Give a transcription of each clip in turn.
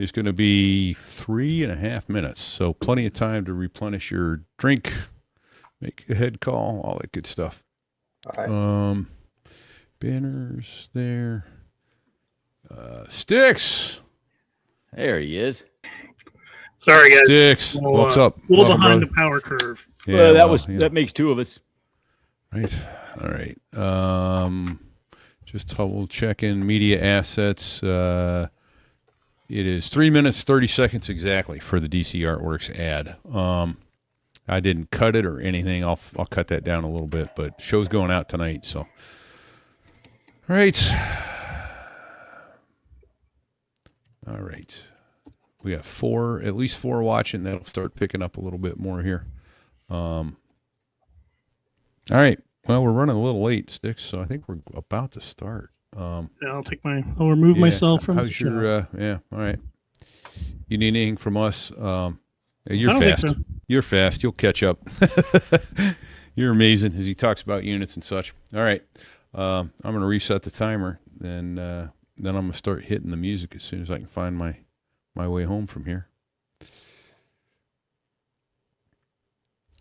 is going to be 3.5 minutes. So plenty of time to replenish your drink, make a head call, all that good stuff. All right. Banners there. Sticks. There he is. Sorry, guys. Sticks. What's up? A little Welcome, behind brother. the power curve. Yeah, That makes two of us. Right. All right. Just double checking media assets. It is 3 minutes, 30 seconds exactly for the DC Artworks ad. I didn't cut it or anything. I'll cut that down a little bit, but show's going out tonight. So, all right. All right. We have at least four watching. That'll start picking up a little bit more here. All right. Well, we're running a little late, Sticks, so I think we're about to start. I'll remove myself from how's your, all right. You need anything from us? You're I don't fast. think so. You're fast. You'll catch up. You're amazing as he talks about units and such. All right. I'm going to reset the timer, and then I'm going to start hitting the music as soon as I can find my way home from here.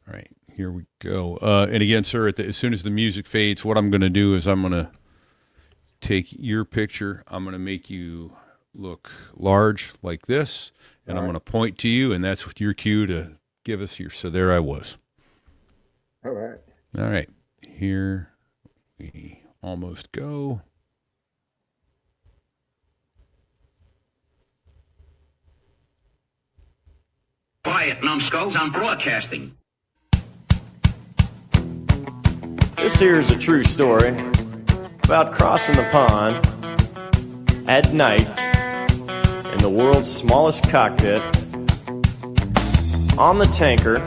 All right, here we go. And again, sir, as soon as the music fades, what I'm going to do is I'm going to take your picture. I'm going to make you look large like this, and I'm going to point to you, and that's your cue to give us your, so there I was. All right. All right, here we almost go. Quiet, numbskulls, I'm broadcasting. This here is a true story about crossing the pond at night in the world's smallest cockpit, on the tanker,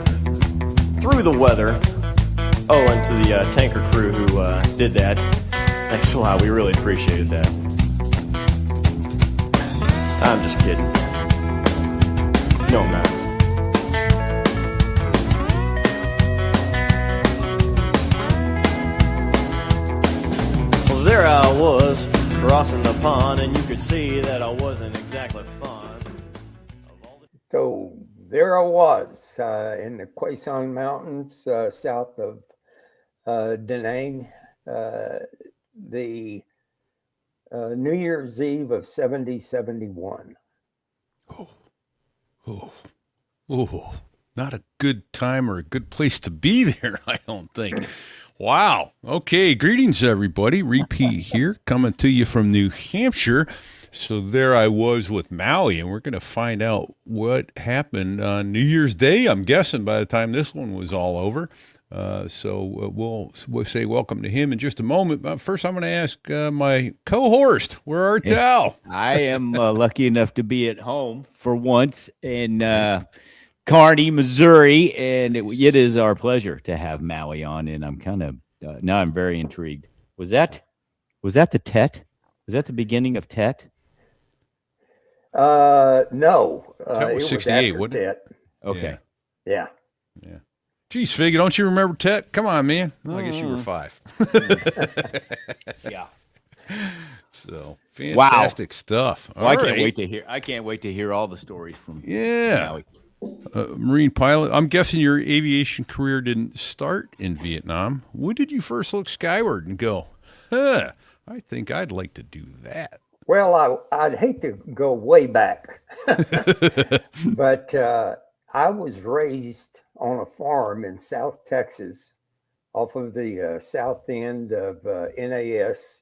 through the weather. Oh, and to the tanker crew who did that, thanks a lot. We really appreciated that. I'm just kidding. No, I'm not. There I was, crossing the pond, and you could see that I wasn't exactly fond. So there I was in the Quaison Mountains south of Da Nang, the New Year's Eve of 7071. Oh, not a good time or a good place to be there, I don't think. Wow. Okay. Greetings, everybody. Repeat here, coming to you from New Hampshire. So there I was with Maui, and we're going to find out what happened on New Year's Day, I'm guessing, by the time this one was all over. So we'll say welcome to him in just a moment. But first, I'm going to ask my co-host, where art thou? I am lucky enough to be at home for once in Kearney, Missouri, and it is our pleasure to have Maui on. And I'm kind of now I'm very intrigued. Was that the Tet? Was that the beginning of Tet? No, Tet was 68, wasn't it? Okay. Yeah. Geez, Figgy, don't you remember Tet? Come on, man. Well, I guess you were 5. Yeah. So fantastic stuff. Well, I can't wait to hear all the stories from Maui. Marine pilot. I'm guessing your aviation career didn't start in Vietnam. When did you first look skyward and go, I think I'd like to do that? Well, I'd hate to go way back, but I was raised on a farm in South Texas off of the south end of NAS,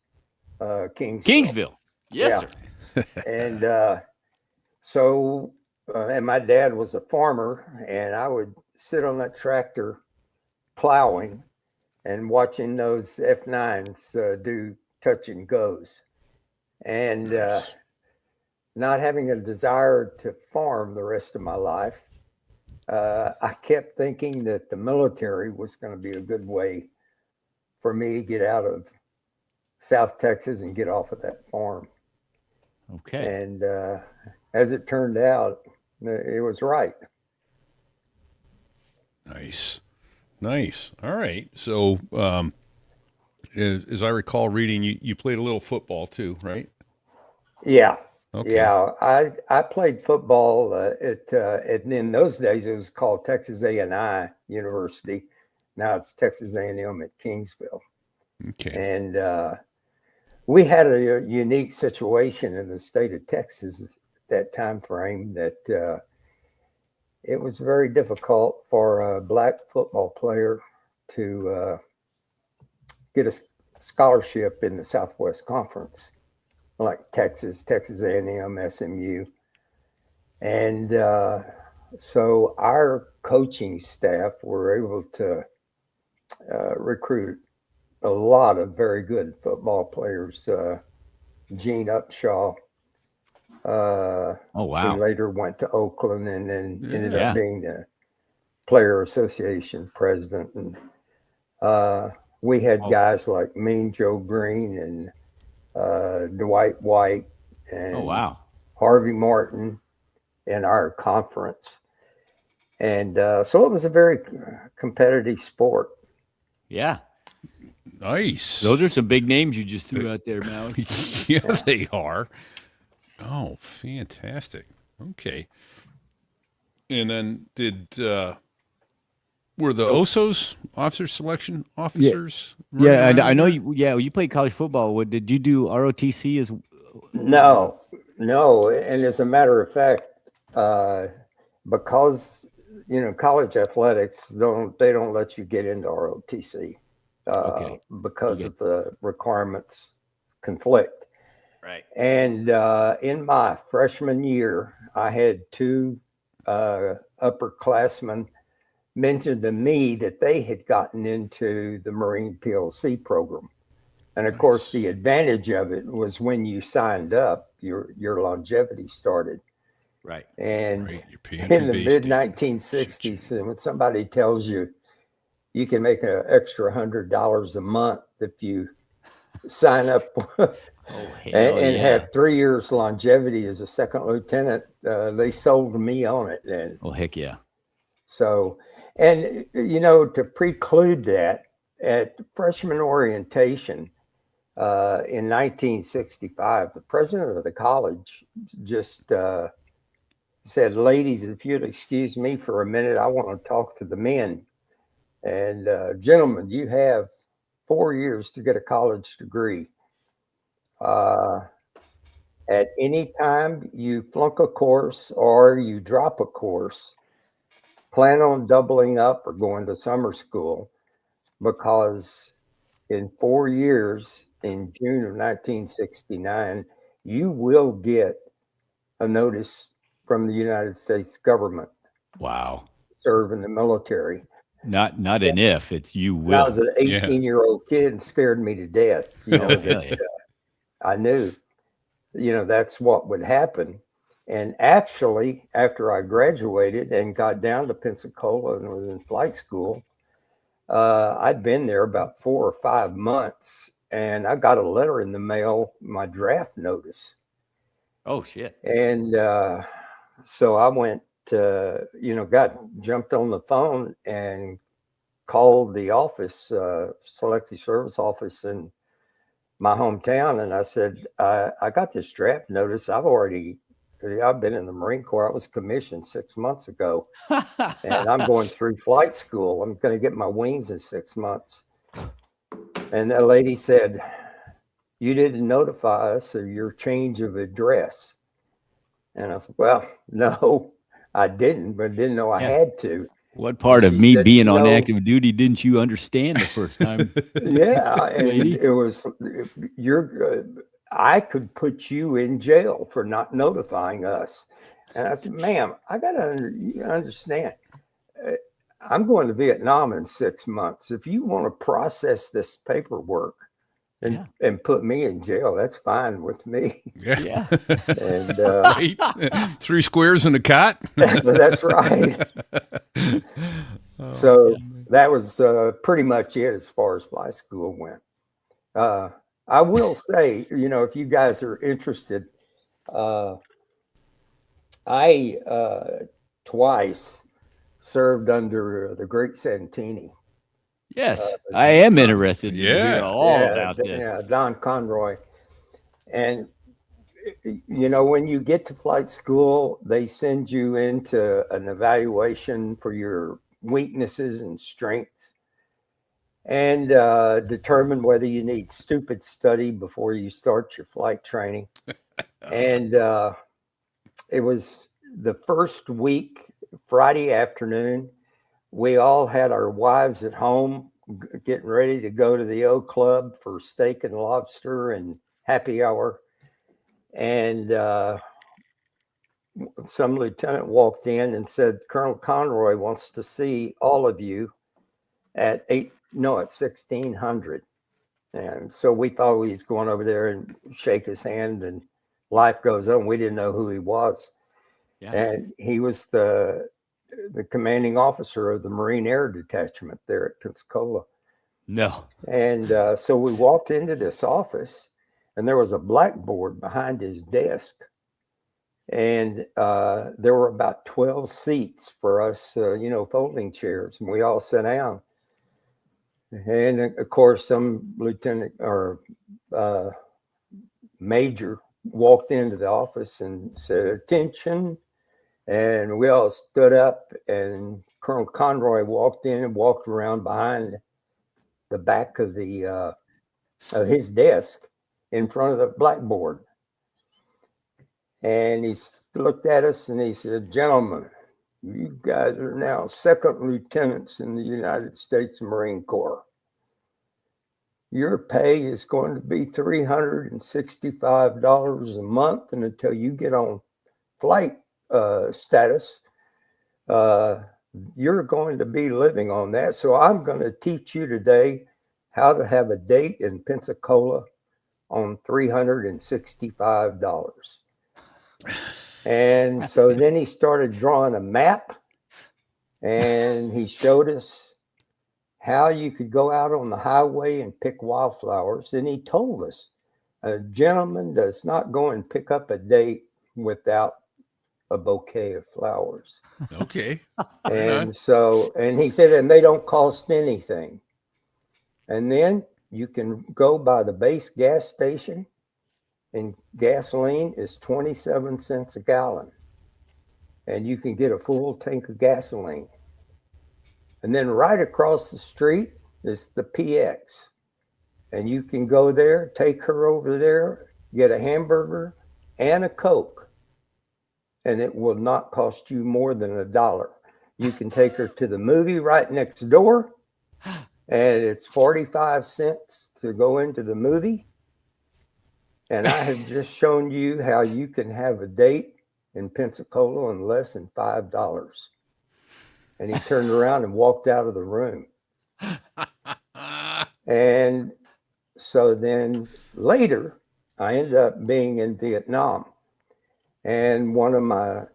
Kingsville. Yes, sir. And so and my dad was a farmer, and I would sit on that tractor plowing and watching those F9s do touch and goes. And not having a desire to farm the rest of my life, I kept thinking that the military was going to be a good way for me to get out of South Texas and get off of that farm. Okay. And as it turned out, it was right. Nice. All right. So, as I recall reading, you played a little football too, right? Yeah. Okay. Yeah, I played football in those days it was called Texas A&I University. Now it's Texas A&M at Kingsville. Okay. And we had a unique situation in the state of Texas at that time frame that it was very difficult for a black football player to get a scholarship in the Southwest Conference, like Texas A&M, SMU. And so our coaching staff were able to recruit a lot of very good football players. Gene Upshaw, Oh, who wow. later went to Oakland and then ended Yeah. up being the Player Association president. And we had Oh. guys like Mean Joe Green and Dwight White and Oh, wow. Harvey Martin in our conference. And so it was a very competitive sport. Yeah. Nice. Those are some big names you just threw out there, Maui. Yeah, they are. Oh, fantastic. Okay. And then were the OSOs officer selection officers? Yeah, running I around know there? you. Yeah, you played college football. Did you do ROTC as? No. And as a matter of fact, because college athletics don't let you get into ROTC Okay. because of the requirements conflict. Right. And in my freshman year, I had two upperclassmen mentioned to me that they had gotten into the Marine PLC program. And of course, the advantage of it was when you signed up, your longevity started. Right. And Right, you're paying in for the base mid day. 1960s, and when somebody tells you you can make an extra $100 a month if you sign up and have 3 years longevity as a second lieutenant, they sold me on it. And Oh, heck yeah. so, and to preclude that, at freshman orientation in 1965, the president of the college just said, "Ladies, if you'd excuse me for a minute, I want to talk to the men. And gentlemen, you have 4 years to get a college degree. At any time you flunk a course or you drop a course, plan on doubling up or going to summer school, because in 4 years, in June of 1969, you will get a notice from the United States government Wow. to serve in the military." Not an if, it's you And I will. was an 18-year-old kid and scared me to death. Oh, hell yeah. I knew, that's what would happen. And actually, after I graduated and got down to Pensacola and was in flight school, I'd been there about 4 or 5 months, and I got a letter in the mail, my draft notice. Oh, shit. And so I went jumped on the phone and called the office, selective service office in my hometown. And I said, I got this draft notice. I've been in the Marine Corps. I was commissioned 6 months ago, and I'm going through flight school. I'm going to get my wings in 6 months. And the lady said, "You didn't notify us of your change of address." And I said, "Well, no, I didn't, but didn't know I had to." What part of She me said, being on active duty didn't you understand the first time? Yeah, and Lady? it was, I could put you in jail for not notifying us. And I said, "Ma'am, I got to understand. I'm going to Vietnam in 6 months. If you want to process this paperwork and put me in jail, that's fine with me." Yeah. And Right. 3 squares in a cot. that's right. So that was pretty much it as far as fly school went. I will say, if you guys are interested, I twice served under the great Santini. Yes, I am interested to Yeah. hear all about this. Yeah, Don Conroy. And you know, when you get to flight school, they send you into an evaluation for your weaknesses and strengths and determine whether you need stupid study before you start your flight training. And it was the first week, Friday afternoon. We all had our wives at home getting ready to go to the O Club for steak and lobster and happy hour. And some lieutenant walked in and said, Colonel Conroy wants to see all of you at 1600. And so we thought he was going over there and shake his hand, and life goes on. We didn't know who he was. Yeah. And he was the commanding officer of the Marine Air Detachment there at Pensacola. No. And so we walked into this office, and there was a blackboard behind his desk. And there were about 12 seats for us, folding chairs, and we all sat down. And of course, some lieutenant or major walked into the office and said, "Attention." And we all stood up, and Colonel Conroy walked in and walked around behind the back of of his desk in front of the blackboard. And he looked at us and he said, "Gentlemen, you guys are now second lieutenants in the United States Marine Corps. Your pay is going to be $365 a month, and until you get on flight status, you're going to be living on that. So I'm going to teach you today how to have a date in Pensacola on $365. And so then he started drawing a map, and he showed us how you could go out on the highway and pick wildflowers. And he told us, a gentleman does not go and pick up a date without a bouquet of flowers. Okay. And so, and he said, and they don't cost anything. And then you can go by the base gas station, and gasoline is 27 cents a gallon. And you can get a full tank of gasoline. And then right across the street is the PX. And you can go there, take her over there, get a hamburger and a Coke. And it will not cost you more than $1. You can take her to the movie right next door, and it's 45 cents to go into the movie. And I have just shown you how you can have a date in Pensacola in less than $5. And he turned around and walked out of the room. And so then later, I ended up being in Vietnam. And one of my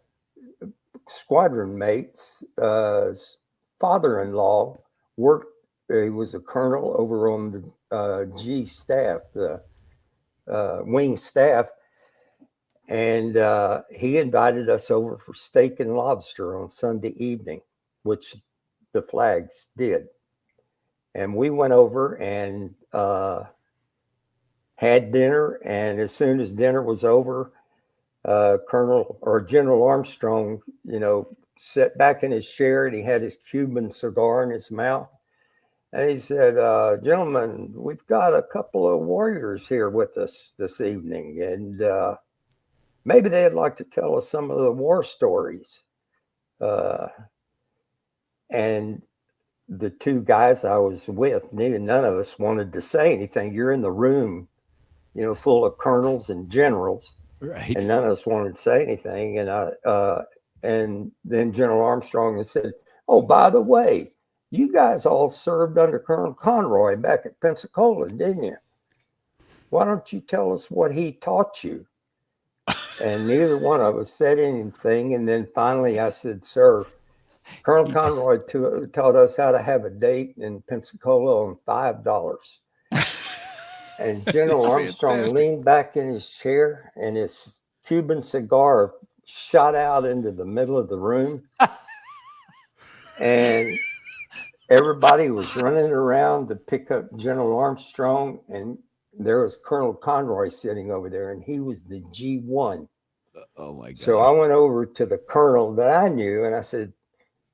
squadron mates' father-in-law worked, he was a colonel over on the G staff, the wing staff. And he invited us over for steak and lobster on Sunday evening, which the flags did. And we went over and had dinner. And as soon as dinner was over, Colonel or General Armstrong, sat back in his chair, and he had his Cuban cigar in his mouth. And he said, "Gentlemen, we've got a couple of warriors here with us this evening, and maybe they'd like to tell us some of the war stories." And the two guys I was with, none of us wanted to say anything. You're in the room, full of colonels and generals. Right. And none of us wanted to say anything. And and then General Armstrong said, "Oh, by the way, you guys all served under Colonel Conroy back at Pensacola, didn't you? Why don't you tell us what he taught you?" And neither one of us said anything. And then finally I said, "Sir, Colonel Conroy taught us how to have a date in Pensacola on $5. And General Armstrong leaned back in his chair, and his Cuban cigar shot out into the middle of the room. And everybody was running around to pick up General Armstrong. And there was Colonel Conroy sitting over there, and he was the G1. Oh my God. So I went over to the colonel that I knew, and I said,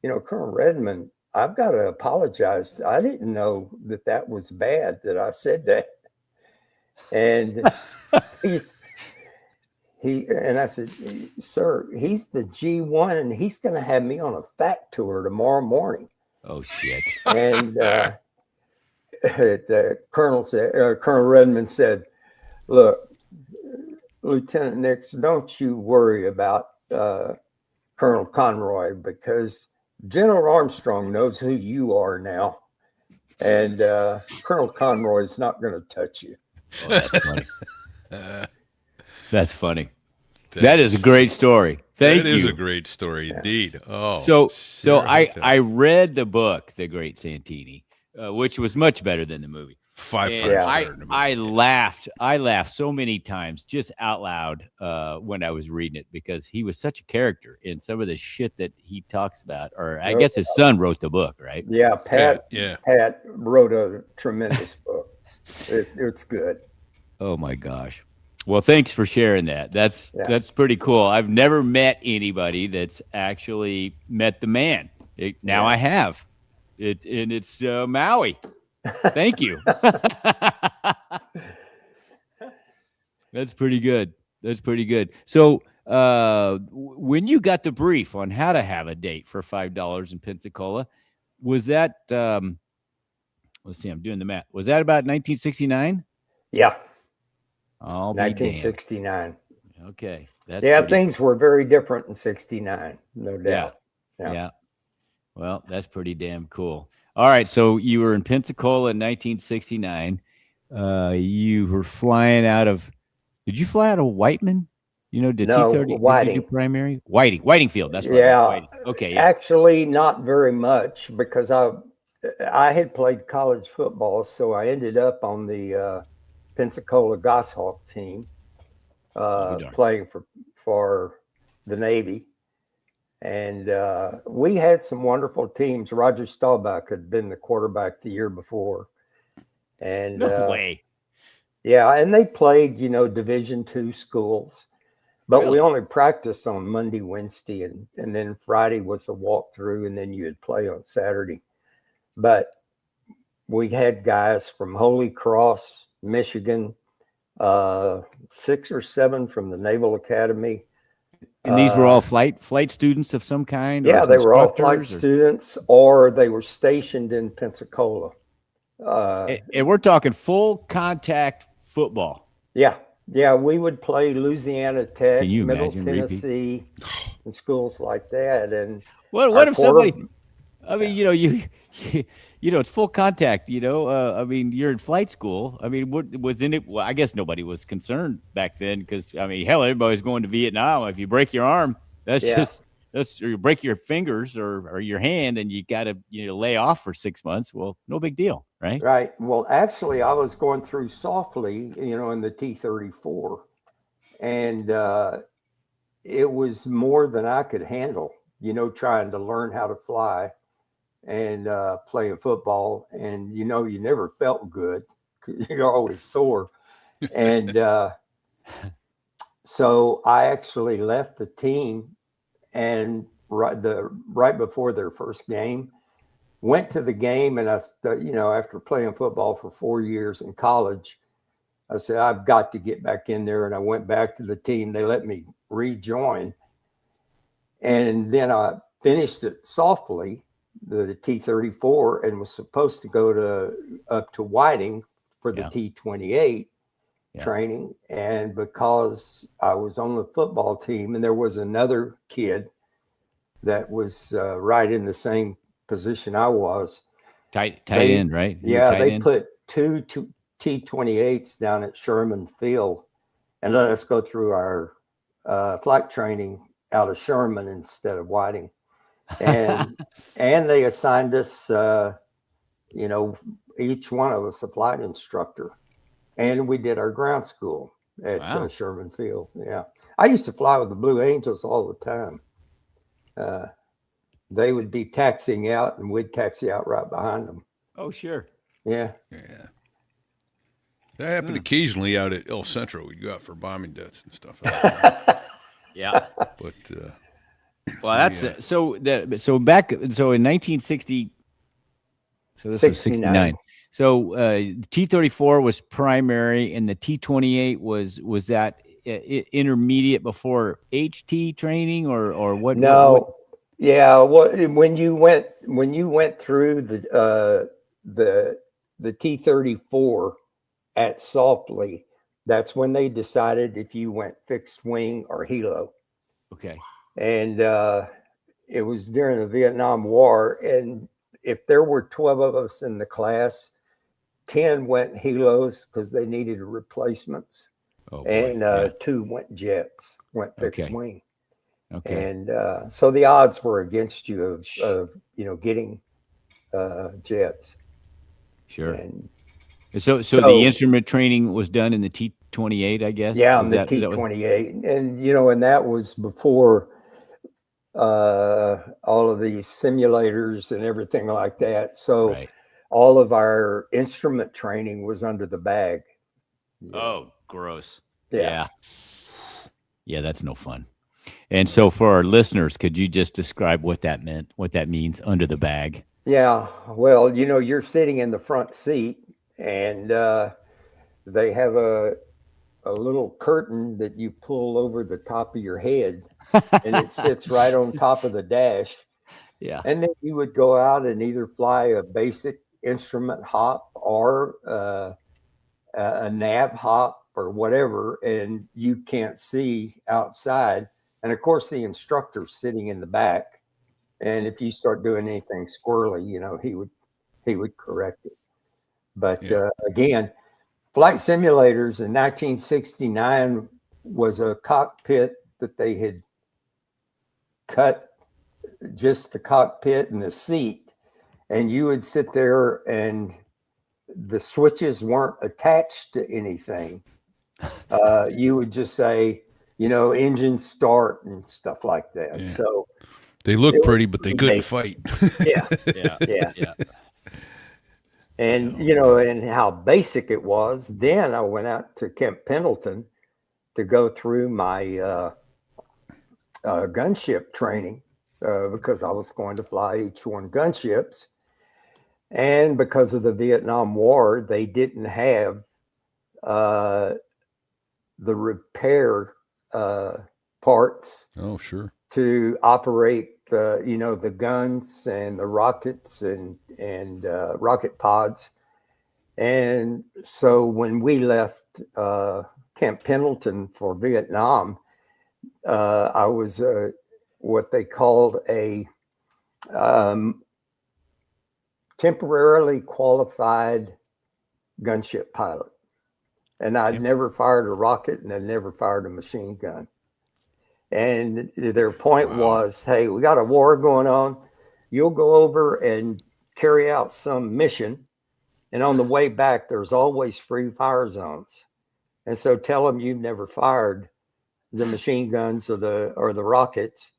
Colonel Redmond, I've got to apologize. I didn't know that was bad that I said that. And and I said, sir, he's the G1, and he's going to have me on a fact tour tomorrow morning. Oh shit. And the Colonel Redmond said, look, Lieutenant Nix, don't you worry about Colonel Conroy, because General Armstrong knows who you are now. And Colonel Conroy is not going to touch you. Oh, that's funny. That's funny. That is a great story. Thank you. It is a great story indeed. Oh, So sure, I read the book, The Great Santini, which was much better than the movie. 5 And times better than the movie. I laughed so many times just out loud when I was reading it, because he was such a character in some of the shit that he talks about. Or I guess his son wrote the book, right? Yeah, Pat wrote a tremendous book. It's good. Oh my gosh. Well, thanks for sharing that. That's pretty cool. I've never met anybody that's actually met the man. Now I have. It's Maui. Thank you. That's pretty good. So when you got the brief on how to have a date for $5 in Pensacola, was that, let's see, I'm doing the math. Was that about 1969? Yeah. I'll 1969. Okay. Things were very different in 69, no doubt. Yeah. Well, that's pretty damn cool. All right. So you were in Pensacola in 1969. You were flying out of, did you fly out of Whiteman? Did T-30 Whiting. Did you do primary? Whiting Field. That's right. Yeah. Whiting. Okay. Yeah. Actually, not very much, because I had played college football, so I ended up on the Pensacola Goshawk team, playing for the Navy. And we had some wonderful teams. Roger Staubach had been the quarterback the year before. And No way. Yeah, and they played, Division II schools. But we only practiced on Monday, Wednesday, and then Friday was a walkthrough, and then you'd play on Saturday. But we had guys from Holy Cross, Michigan, 6 or 7 from the Naval Academy. And these were all flight students of some kind? Yeah, they were all flight students, or they were stationed in Pensacola. And we're talking full contact football. Yeah, we would play Louisiana Tech, Middle Tennessee, and schools like that. And what if somebody? I mean, it's full contact. I mean, you're in flight school. I mean, what was in it? Well, I guess nobody was concerned back then, because I mean, hell, everybody's going to Vietnam. If you break your arm, or you break your fingers or your hand, and you got to lay off for 6 months. Well, no big deal, right? Right. Well, actually, I was going through softly, in the T-34, and it was more than I could handle. Trying to learn how to fly and playing football, and you never felt good because you're always sore. And so I actually left the team, and right before their first game, went to the game, and after playing football for 4 years in college, I said, I've got to get back in there. And I went back to the team. They let me rejoin. And then I finished it softly, the T-34, and was supposed to go up to Whiting for the T-28 training. And because I was on the football team, and there was another kid that was right in the same position I was. Tight end, right? They put two T-28s down at Sherman Field and let us go through our flight training out of Sherman instead of Whiting. And they assigned us, each one of us a flight instructor. And we did our ground school at Sherman Field. Yeah. I used to fly with the Blue Angels all the time. They would be taxiing out, and we'd taxi out right behind them. Oh, sure. Yeah. That happened occasionally out at El Centro. We'd go out for bombing deaths and stuff. Yeah. But Well, that's so in 1960. So this was 69. So T-34 was primary, and the T-28 was that intermediate before HT training, or what? No, what? yeah. When you went through the T-34 at Softly, that's when they decided if you went fixed wing or helo. Okay. And it was during the Vietnam War, and if there were 12 of us in the class, 10 went helos because they needed replacements, and 2 went jets, went fixed wing. Okay. And so the odds were against you of getting jets. Sure. And so the instrument training was done in the T-28, I guess. Yeah, on the T-28, and that was before all of these simulators and everything like that. So all of our instrument training was under the bag. Oh, gross. Yeah, that's no fun. And so for our listeners, could you just describe what that meant, what that means, under the bag? Yeah, well, you're sitting in the front seat, and they have a little curtain that you pull over the top of your head, and it sits right on top of the dash. Yeah. And then you would go out and either fly a basic instrument hop or a nav hop or whatever, and you can't see outside. And of course, the instructor's sitting in the back. And if you start doing anything squirrely, he would correct it. But again, flight simulators in 1969 was a cockpit that they had cut just the cockpit and the seat, and you would sit there and the switches weren't attached to anything. You would just say, engine start and stuff like that. Yeah. So they look pretty, but they couldn't fight. Yeah. And, and how basic it was. Then I went out to Camp Pendleton to go through my gunship training because I was going to fly H-1 gunships. And because of the Vietnam War, they didn't have the repair parts. Oh, sure. To operate the guns and the rockets and rocket pods. And so when we left Camp Pendleton for Vietnam, I was what they called a temporarily qualified gunship pilot. And I'd never fired a rocket and I'd never fired a machine gun. And their point was, hey, we got a war going on. You'll go over and carry out some mission. And on the way back, there's always free fire zones. And so tell them you've never fired the machine guns or the rockets,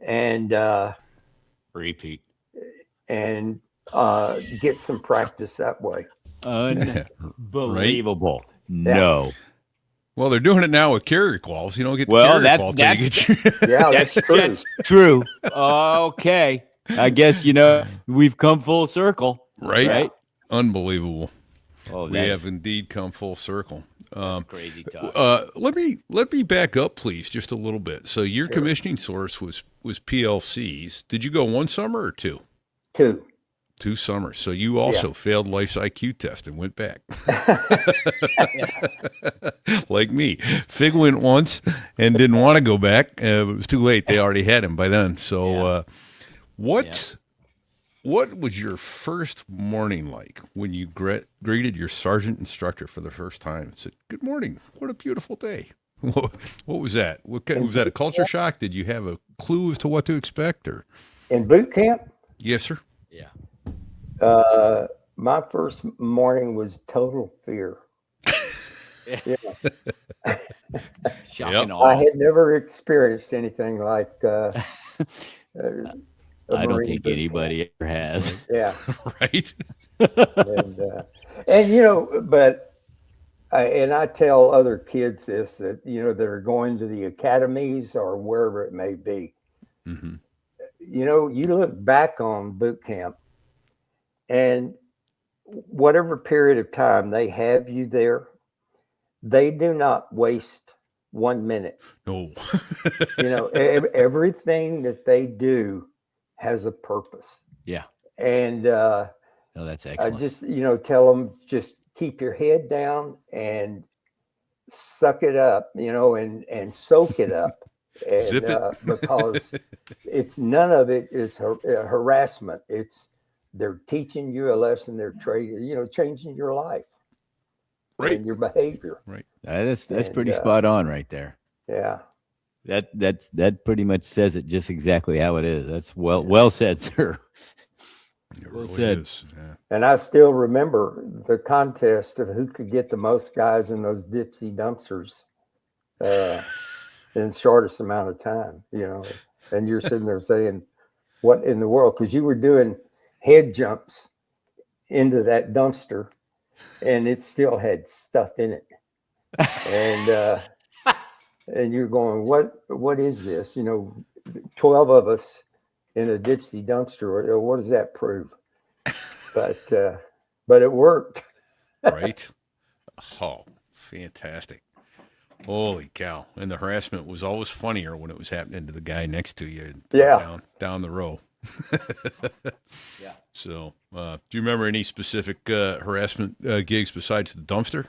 and repeat and get some practice that way. Unbelievable. Right? No. Well, they're doing it now with carrier quals. You don't get the carrier qual till you get yeah, that's true. That's true. Okay. I guess, we've come full circle. Right? Unbelievable. Oh, we have indeed come full circle. That's crazy talk. Let me back up, please, just a little bit. So your commissioning source was PLCs. Did you go one summer or two? Two summers. So you also failed life's IQ test and went back. Like me. Fig went once and didn't want to go back. It was too late. They already had him by then. So what was your first morning like when you greeted your sergeant instructor for the first time and said, "Good morning. What a beautiful day." What was that? Was that a culture shock? Did you have a clue as to what to expect? Or in boot camp? Yes, sir. Yeah. My first morning was total fear. Shocking. I had never experienced anything like I don't think anybody ever has. Yeah. Right. And but and I tell other kids this, that, that are going to the academies or wherever it may be. Mm-hmm. You look back on boot camp, and whatever period of time they have you there, they do not waste 1 minute. No. Everything that they do has a purpose. Yeah. And Oh, that's I excellent. just, tell them, just keep your head down and suck it up, and soak it up. And Zip it. because it's none of it is harassment. They're teaching you a lesson. They're changing your life, Right. and your behavior. Right. That's And, pretty spot on right there. Yeah. That pretty much says it just exactly how it is. That's well said, sir. It Well really said. is. Yeah. And I still remember the contest of who could get the most guys in those Dipsy dumpsters in the shortest amount of time, and you're sitting there saying, what in the world? Because you were doing head jumps into that dumpster, and it still had stuff in it. And you're going, what is this? 12 of us in a Dipsy dumpster. What does that prove? But it worked. Right. Oh, fantastic. Holy cow. And the harassment was always funnier when it was happening to the guy next to you. Yeah. Down the row. Yeah. So, do you remember any specific harassment gigs besides the dumpster?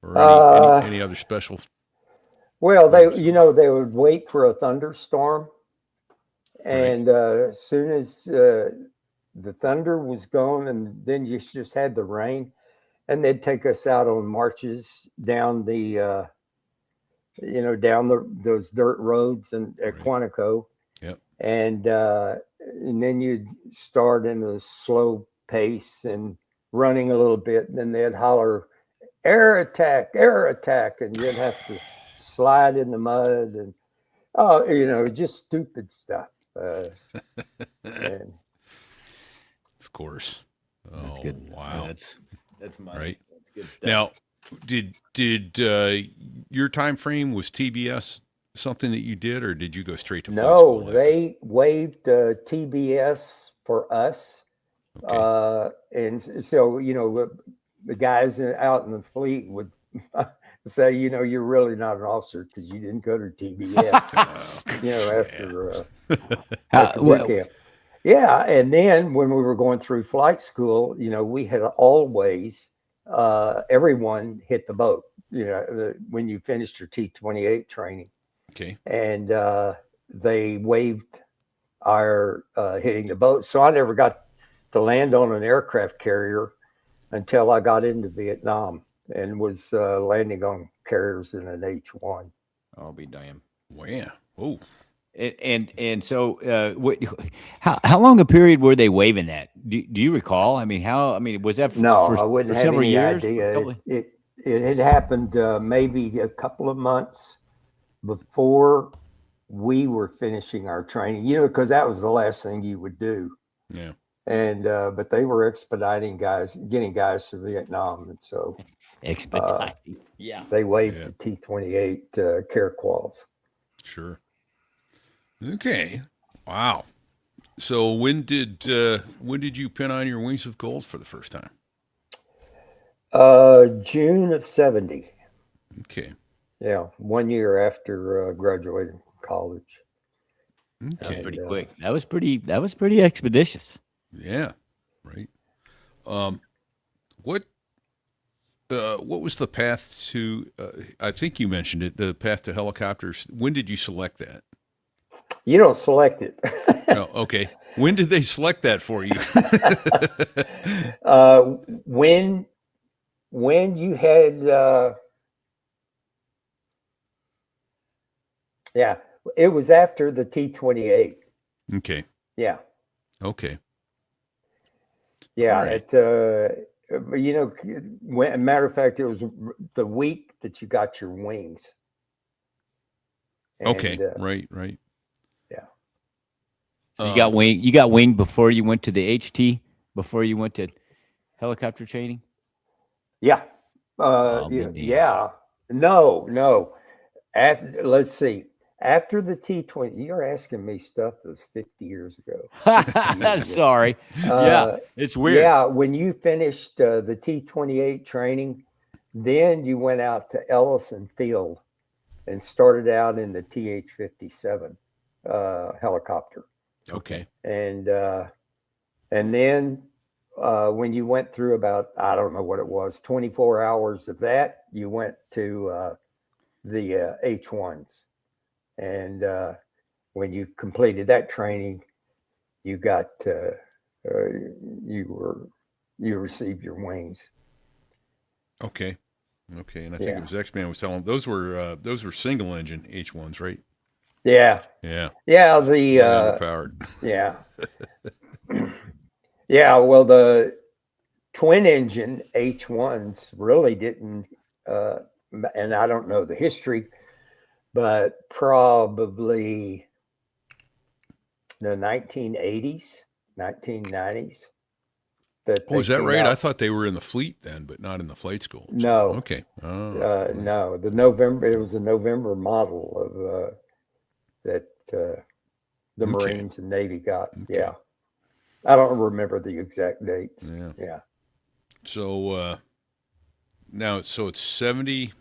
Or any other special? Well, they would wait for a thunderstorm, and as soon as the thunder was gone, and then you just had the rain, and they'd take us out on marches down the, those dirt roads at Quantico. Yep. And then you'd start in a slow pace and running a little bit, and then they'd holler, air attack, and you'd have to slide in the mud and just stupid stuff. And Of course. That's good. Wow. That's money. Right. That's good stuff. Now, did your time frame was TBS something that you did, or did you go straight to flight school? no, they waived TBS for us. Okay. And so, the guys out in the fleet would say, you're really not an officer because you didn't go to TBS, after boot camp. Yeah. And then when we were going through flight school, we had always, everyone hit the boat, when you finished your T-28 training. Okay. And they waived our hitting the boat. So I never got to land on an aircraft carrier until I got into Vietnam and was landing on carriers in an H-1. I'll be damned. Wow. Oh. And so, how long a period were they waiving that? Do you recall? I mean, was that I wouldn't for have several any years? idea. It had happened maybe a couple of months before we were finishing our training, because that was the last thing you would do. Yeah. And but they were expediting getting guys to Vietnam, and so Expediting. Yeah. they waived the T-28 care quals. Sure. Okay. Wow. So when did you pin on your wings of gold for the first time? June of 70. Okay. Yeah, 1 year after graduating college. Okay. Pretty quick. That was pretty expeditious. Yeah. Right. What was the path to? I think you mentioned it. The path to helicopters. When did you select that? You don't select it. Oh, okay. When did they select that for you? When you had, it was after the T-28. Okay. Yeah. Okay. Yeah. All right. Matter of fact, it was the week that you got your wings. And, Okay. Right. Yeah. So you got winged before you went to the HT, before you went to helicopter training? Yeah. Yeah. No. Let's see. After the T-20, you're asking me stuff that's 50 years ago. 60 years ago. Sorry. Yeah, it's weird. Yeah, when you finished the T-28 training, then you went out to Ellison Field and started out in the TH-57 helicopter. Okay. And then when you went through about, I don't know what it was, 24 hours of that, you went to the H-1s. And when you completed that training, you got you received your wings. Okay. And I think it was X-Man was telling those were single engine H-1s, right? Yeah. Yeah. The overpowered. Yeah. Yeah. Well, the twin engine H-1s really didn't, and I don't know the history, but probably the 1980s, 1990s. Is that right? I thought they were in the fleet then, but not in the flight school. So, no. Okay. No. It was a November model of that the Marines and Navy got. Okay. Yeah. I don't remember the exact dates. Yeah. So now, it's 70,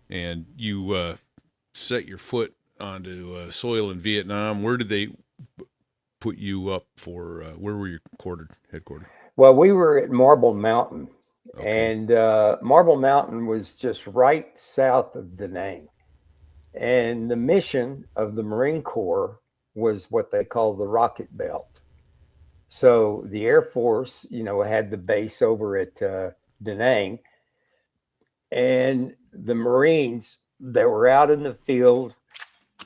and you set your foot onto soil in Vietnam. Where did they put you up for? Where were you headquartered? Well, we were at Marble Mountain, and Marble Mountain was just right south of Da Nang. And the mission of the Marine Corps was what they call the Rocket Belt. So the Air Force, had the base over at Da Nang, and the Marines, they were out in the field,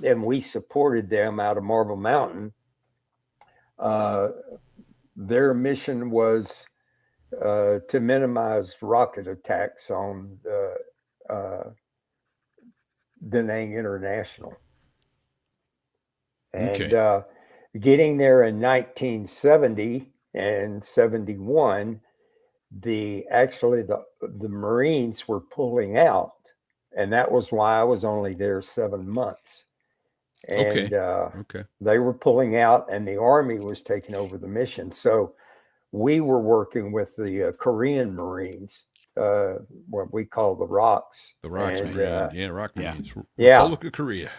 and we supported them out of Marble Mountain. Their mission was to minimize rocket attacks on Da Nang International. And getting there in 1970 and 71, the Marines were pulling out, and that was why I was only there 7 months. And they were pulling out, and the Army was taking over the mission. So we were working with the Korean Marines, what we call the ROKs. The ROKs, ROK Marines. Yeah. Republic of Korea.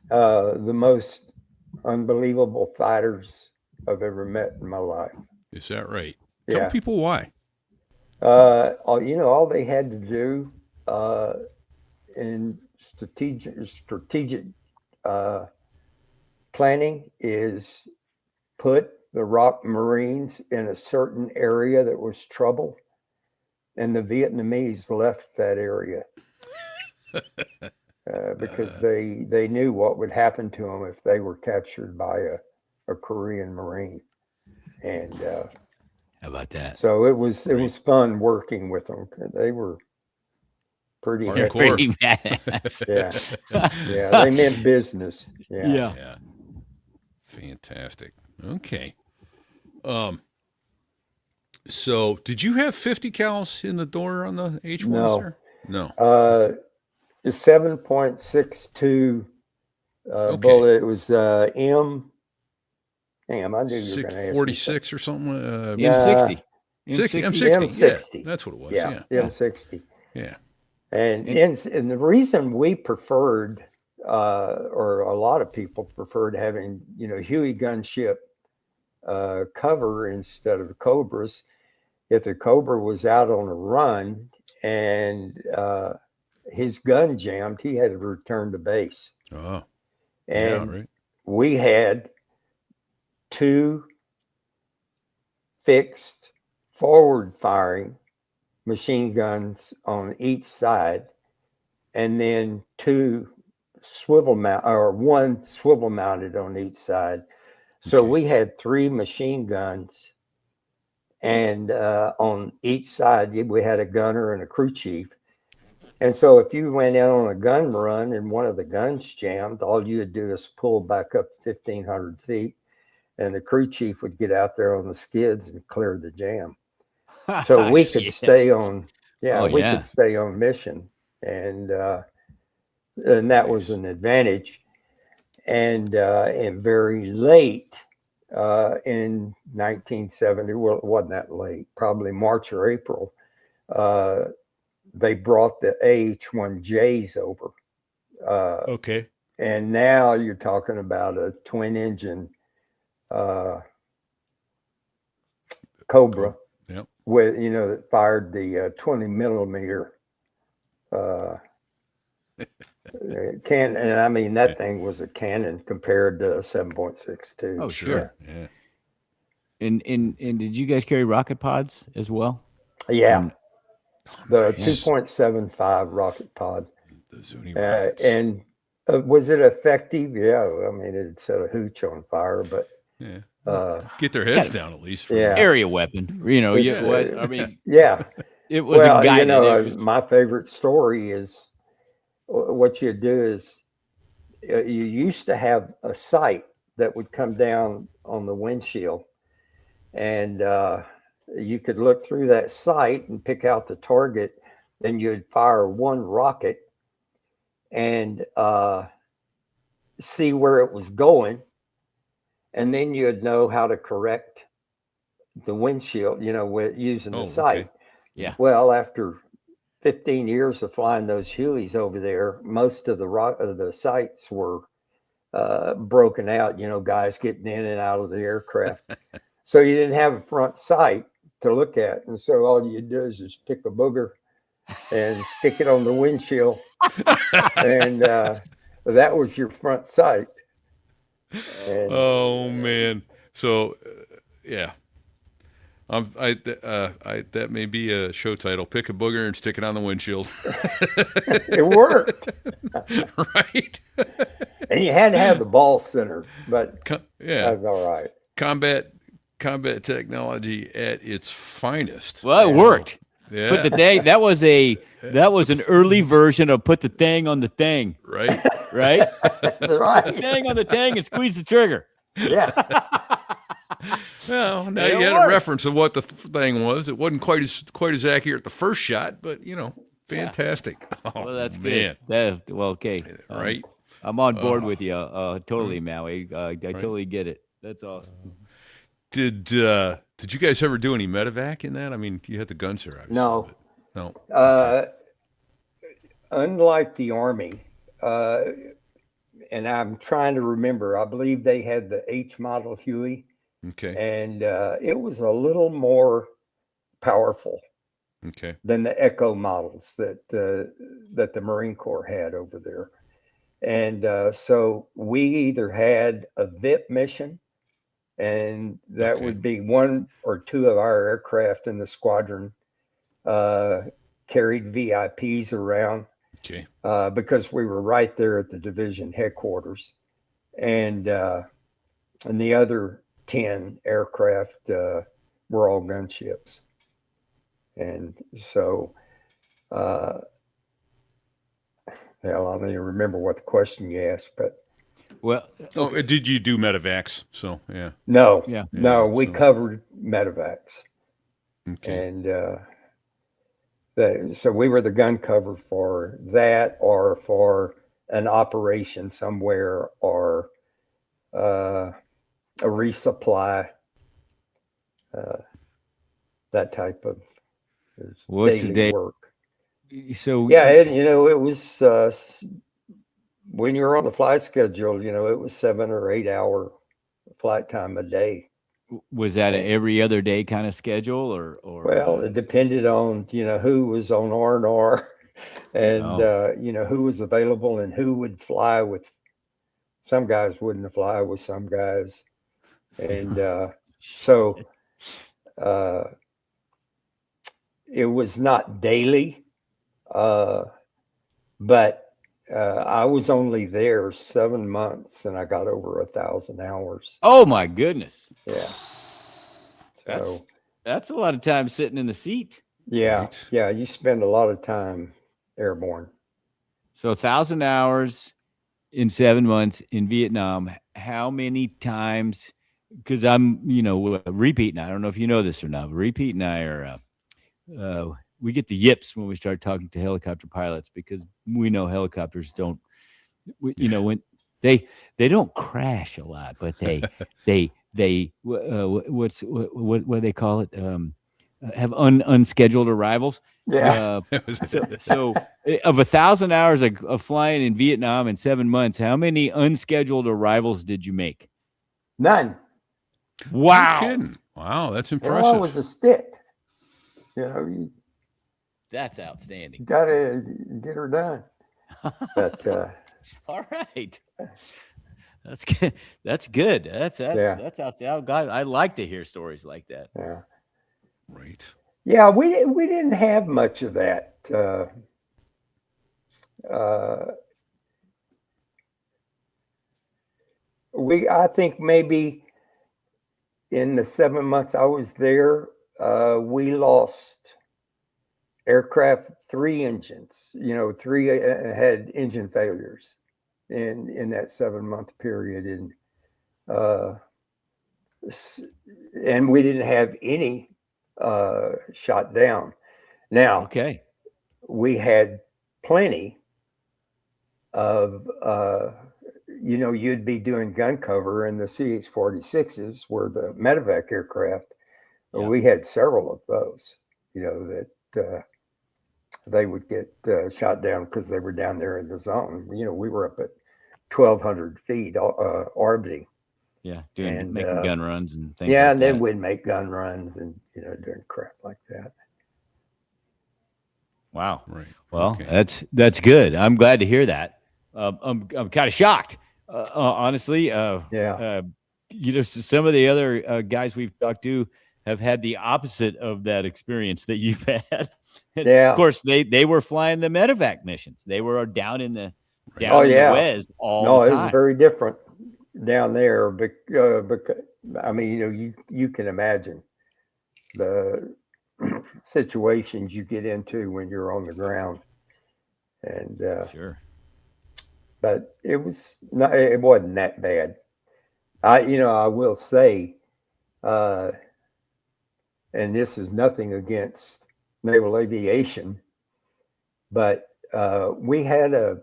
The most unbelievable fighters I've ever met in my life. Is that right? Yeah. Tell people why. All they had to do in strategic planning is put the ROK Marines in a certain area that was trouble, and the Vietnamese left that area because they knew what would happen to them if they were captured by a Korean Marine. And how about that? So it was fun working with them. They were pretty badass. Yeah, they meant business. Yeah. Fantastic. Okay. So did you have 50 cals in the door on the H1, No. sir? No. It's 7.62 bullet. It was M. Damn, I knew you were going to ask 46 or something. M60. M60. Yeah, that's what it was. Yeah. M60. Yeah. And the reason we preferred, or a lot of people preferred having, Huey gunship cover instead of the Cobras. If the Cobra was out on a run and his gun jammed, he had to return to base. Oh. And we had 2 fixed forward firing machine guns on each side, and then 2 one swivel mounted on each side. So we had 3 machine guns, and on each side we had a gunner and a crew chief. And so if you went in on a gun run and one of the guns jammed, all you would do is pull back up 1,500 feet, and the crew chief would get out there on the skids and clear the jam. So we could stay on Yeah, Oh, we yeah. could stay on mission, and that was Nice. an advantage. And very late in 1970, well, it wasn't that late, probably March or April, they brought the AH-1Js over. Okay. And now you're talking about a twin engine Cobra Yep. with, that fired the 20 millimeter cannon. And I mean, that thing was a cannon compared to a 7.62. Oh, sure. Yeah. And did you guys carry rocket pods as well? Yeah. The Nice. 2.75 rocket pod. The Zuni rockets. And was it effective? Yeah. I mean, it set a hooch on fire, but Yeah. uh, Get their heads down at least. For Yeah. Area weapon. It's, I mean, yeah. it was a guided. It was, My favorite story is what you do is you used to have a sight that would come down on the windshield, and you could look through that sight and pick out the target. Then you'd fire one rocket and see where it was going, and then you'd know how to correct the windshield, with using the sight. Okay. Yeah. Well, after 15 years of flying those Hueys over there, most of the sites were broken out, guys getting in and out of the aircraft. So you didn't have a front sight to look at. And so all you do is just pick a booger and stick it on the windshield. And that was your front sight. And, Oh man. So yeah. That may be a show title. Pick a booger and stick it on the windshield. it worked. Right. And you had to have the ball center, but Yeah. that was all right. Combat technology at its finest. well, it worked. Yeah. Put the thing. That was an early version of put the thing on the thing. Right. Right. That's right. Put the thing on the thing and squeeze the trigger. Yeah. Well, now It you had worked. a reference of what the thing was. It wasn't quite as accurate the first shot, but fantastic. Oh, Well, that's man. good. Okay. Right. I'm on board with you. Totally, Maui. I totally get it. That's awesome. Did you guys ever do any medevac in that? I mean, you had the guns here, obviously. No. No. Unlike the Army, and I'm trying to remember, I believe they had the H model Huey, Okay. and it was a little more powerful Okay. than the Echo models that the Marine Corps had over there. And so we either had a VIP mission, and that Okay. would be one or two of our aircraft in the squadron carried VIPs around Okay. because we were right there at the division headquarters, and the other 10 aircraft were all gunships. And so, I don't even remember what the question you asked, but Well, Oh, did you do medevacs? So yeah. no, Yeah. no, we so- covered medevacs. Okay. And so we were the gun cover for that, or for an operation somewhere, or a resupply, that type of What's the daily day? work. so Yeah, it was when you were on the flight schedule, it was 7 or 8 hour flight time a day. was that an every other day kind of schedule, or Well, it depended on who was on R&R, and Oh. who was available and who would fly with. Some guys wouldn't fly with some guys, and so it was not daily, but I was only there 7 months, and I got over 1,000 hours. Oh my goodness, Yeah. So that's a lot of time sitting in the seat. yeah, Right. yeah, you spend a lot of time airborne. So 1,000 hours in 7 months in Vietnam. How many times? Because I'm, Repeat, and I don't know if you know this or not. But Repeat and I are get the yips when we start talking to helicopter pilots, because we know helicopters don't, when they don't crash a lot, but what do they call it? Have unscheduled arrivals. Yeah. So of 1,000 hours of flying in Vietnam in 7 months, how many unscheduled arrivals did you make? None. Wow. No kidding. Wow, that's It impressive. was a stick. You That's outstanding. gotta get her done. But All right. That's good. That's good. That's outstanding. God, I like to hear stories like that. yeah. Right. Yeah, we didn't have much of that. I think maybe in the 7 months I was there, we lost aircraft 3 engines. 3 had engine failures in that 7-month period, and we didn't have any shot down. Now, Okay. we had plenty of, you'd be doing gun cover, and the CH-46s were the medevac aircraft. Yeah. We had several of those, that they would get shot down because they were down there in the zone. We were up at 1,200 feet orbiting. Yeah, And, making gun runs and things. Yeah, like and then that. we'd make gun runs and doing crap like that. Wow. Right. Well, Okay. that's good. I'm glad to hear that. I'm kind of shocked, honestly. Yeah. Some of the other guys we've talked to have had the opposite of that experience that you've had. And Yeah. Of course, they were flying the medevac missions. They were down in the Oh, yeah. Wes all No, the it was time. very different down there. Because I mean, you can imagine the situations you get into when you're on the ground, and Sure. but it wasn't that bad. I will say, and this is nothing against naval aviation, but we had a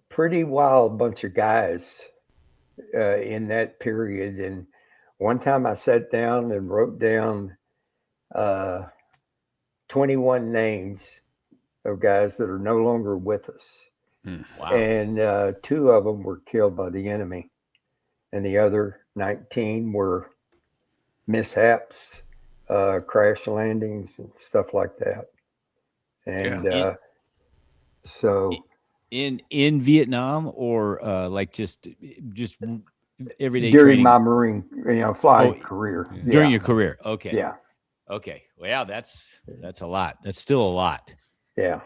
pretty wild bunch of guys in that period. And one time I sat down and wrote down 21 names of guys that are no longer with us. Wow. And 2 of them were killed by the enemy, and the other 19 were mishaps, crash landings and stuff like that. And so in Vietnam, or like just everyday during training? my Marine flying career. During your career. Okay. Yeah. Okay. Well, yeah, that's a lot. That's still a lot. Yeah.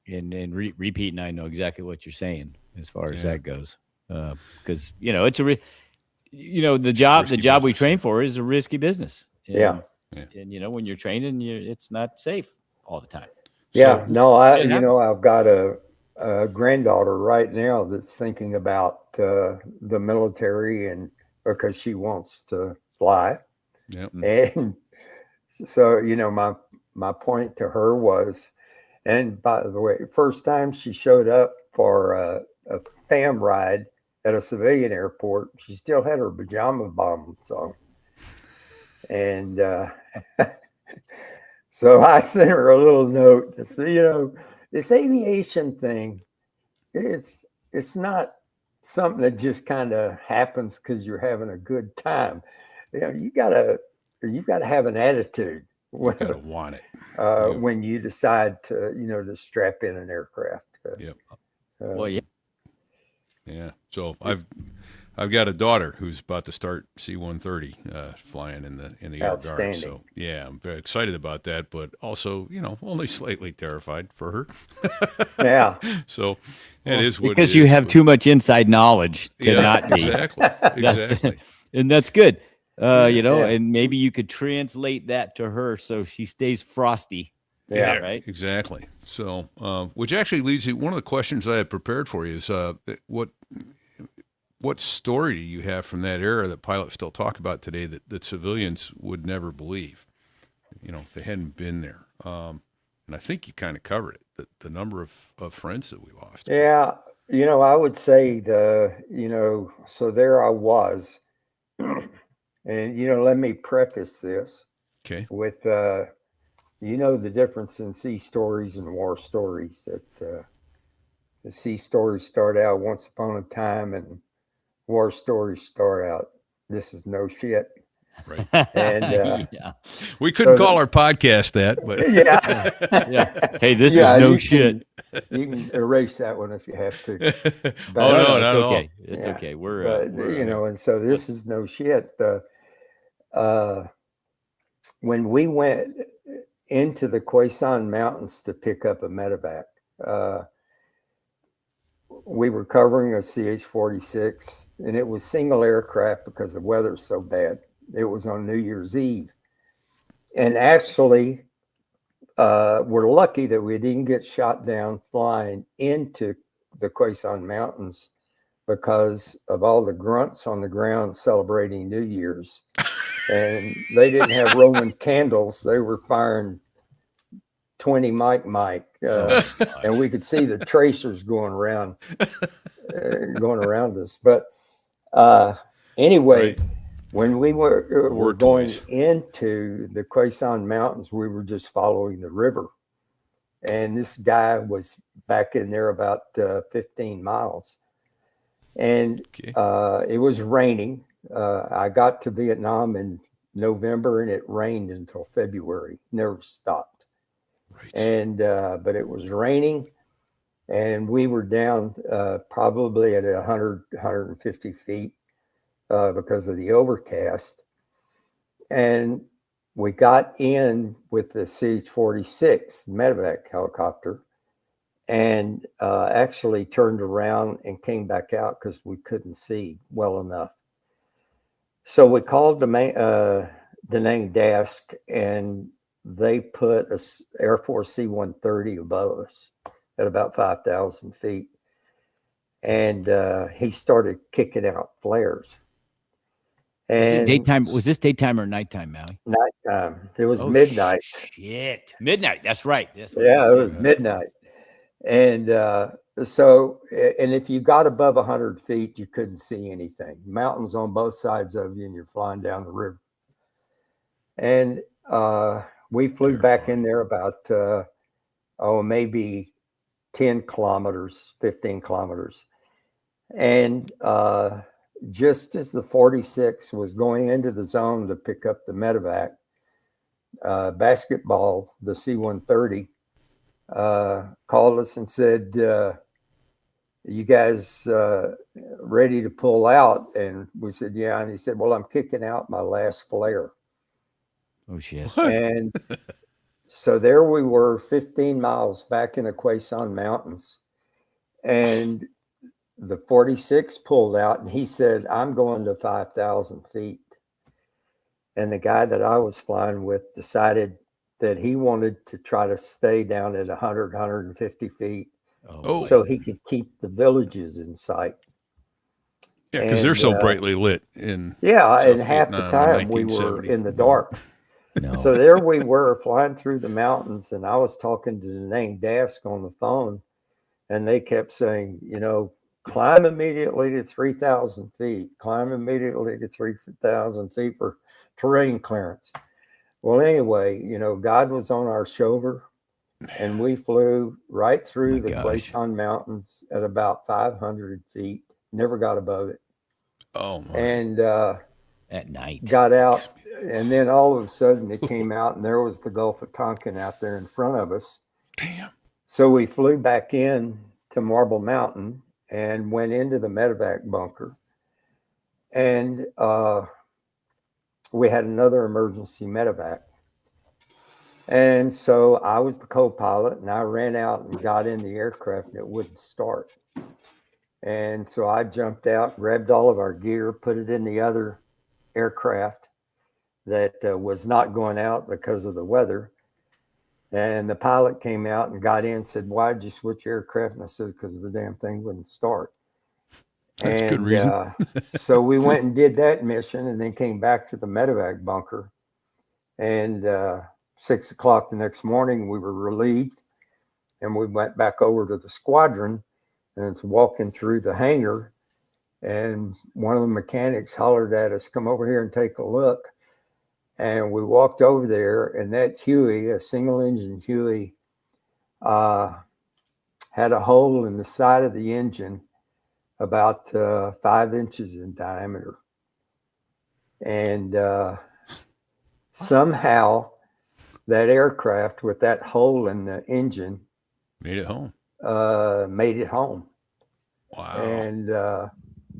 And repeat, and I know exactly what you're saying as far as that goes, because it's the job business, we train for is a risky business. And, Yeah. And when you're training, it's not safe all the time. Yeah. No, shit I've got a granddaughter right now that's thinking about the military, and because she wants to fly. Yep. And so, my point to her was, and by the way, first time she showed up for a FAM ride at a civilian airport, she still had her pajama bottoms on. And so I sent her a little note that said, this aviation thing, it's not something that just kind of happens because you're having a good time. You gotta have an attitude You gotta want it. when you decide to strap in an aircraft. Yep. Well, yeah. Yeah. So I've got a daughter who's about to start C-130 flying in the Air Guard. Outstanding. So yeah, I'm very excited about that, but also only slightly terrified for her. Yeah. So it is what because it you is, have but- too much inside knowledge to not be. Exactly. Exactly. And that's good. Yeah. And maybe you could translate that to her so she stays frosty. Yeah. Right. Exactly. So, which actually leads you. One of the questions I had prepared for you is, what story do you have from that era that pilots still talk about today that civilians would never believe? If they hadn't been there. And I think you kind of covered it, the number of friends that we lost. Yeah, I would say so there I was. And, let me preface this Okay. with, the difference in sea stories and war stories. That the sea stories start out once upon a time, and war stories start out, this is no shit. Right. And yeah. We couldn't so call our podcast that, but yeah. Yeah. Hey, this Yeah, is no you shit. you can erase that one if you have to. oh But, no, No, not it's at all. okay. It's yeah, okay. but We're and so this is no shit. When we went into the Quaison Mountains to pick up a medevac, we were covering a CH-46, and it was single aircraft because the weather's so bad. It was on New Year's Eve, and actually, we're lucky that we didn't get shot down flying into the Quaison Mountains because of all the grunts on the ground celebrating New Year's. And they didn't have Roman candles. They were firing 20 Mike, and we could see the tracers going around us. But anyway, Right. when we were War going toys. into the Quaison Mountains, we were just following the river. And this guy was back in there about 15 miles. And Okay. it was raining. I got to Vietnam in November, and it rained until February, never stopped. Right. And but it was raining, and we were down probably at 150 feet because of the overcast. And we got in with the CH-46 medevac helicopter, and actually turned around and came back out because we couldn't see well enough. So we called the name desk, and they put a Air Force C-130 above us at about 5,000 feet. And he started kicking out flares. And was this daytime or nighttime, Maui? nighttime. It was midnight. Shit. Midnight. That's right. That's what Yeah, you it was said. midnight. And and if you got above 100 feet, you couldn't see anything. Mountains on both sides of you, and you're flying down the river. And we flew back in there about, maybe 10 kilometers, 15 kilometers. And just as the 46 was going into the zone to pick up the medevac, basketball, the C-130, called us and said, you guys ready to pull out? And we said, yeah. And he said, well, I'm kicking out my last flare. Oh, shit. And so there we were 15 miles back in the Quaison Mountains. And the 46 pulled out, and he said, I'm going to 5,000 feet. And the guy that I was flying with decided that he wanted to try to stay down at 100, 150 feet Oh. so he could keep the villages in sight. Yeah, because they're so brightly lit in South and half the time we were in the dark. No. So there we were flying through the mountains, and I was talking to the name desk on the phone, and they kept saying, climb immediately to 3,000 feet, climb immediately to 3,000 feet for terrain clearance. Well, anyway, God was on our shoulder, and we flew right through the Quaison Mountains at about 500 feet, never got above it. Oh, my. And at night got out, and then all of a sudden it came out, and there was the Gulf of Tonkin out there in front of us. Damn. So we flew back in to Marble Mountain and went into the medevac bunker, and we had another emergency medevac. And so I was the co-pilot, and I ran out and got in the aircraft, and it wouldn't start. And so I jumped out, grabbed all of our gear, put it in the other aircraft that was not going out because of the weather. And the pilot came out and got in and said, why'd you switch aircraft? And I said, because the damn thing wouldn't start. That's a good reason. So we went and did that mission, and then came back to the medevac bunker. And 6 o'clock the next morning, we were relieved, and we went back over to the squadron, and it's walking through the hangar, and one of the mechanics hollered at us, "Come over here and take a look." And we walked over there, and that Huey, a single engine Huey, had a hole in the side of the engine about 5 inches in diameter. And somehow that aircraft with that hole in the engine Made it home. made it home. Wow. And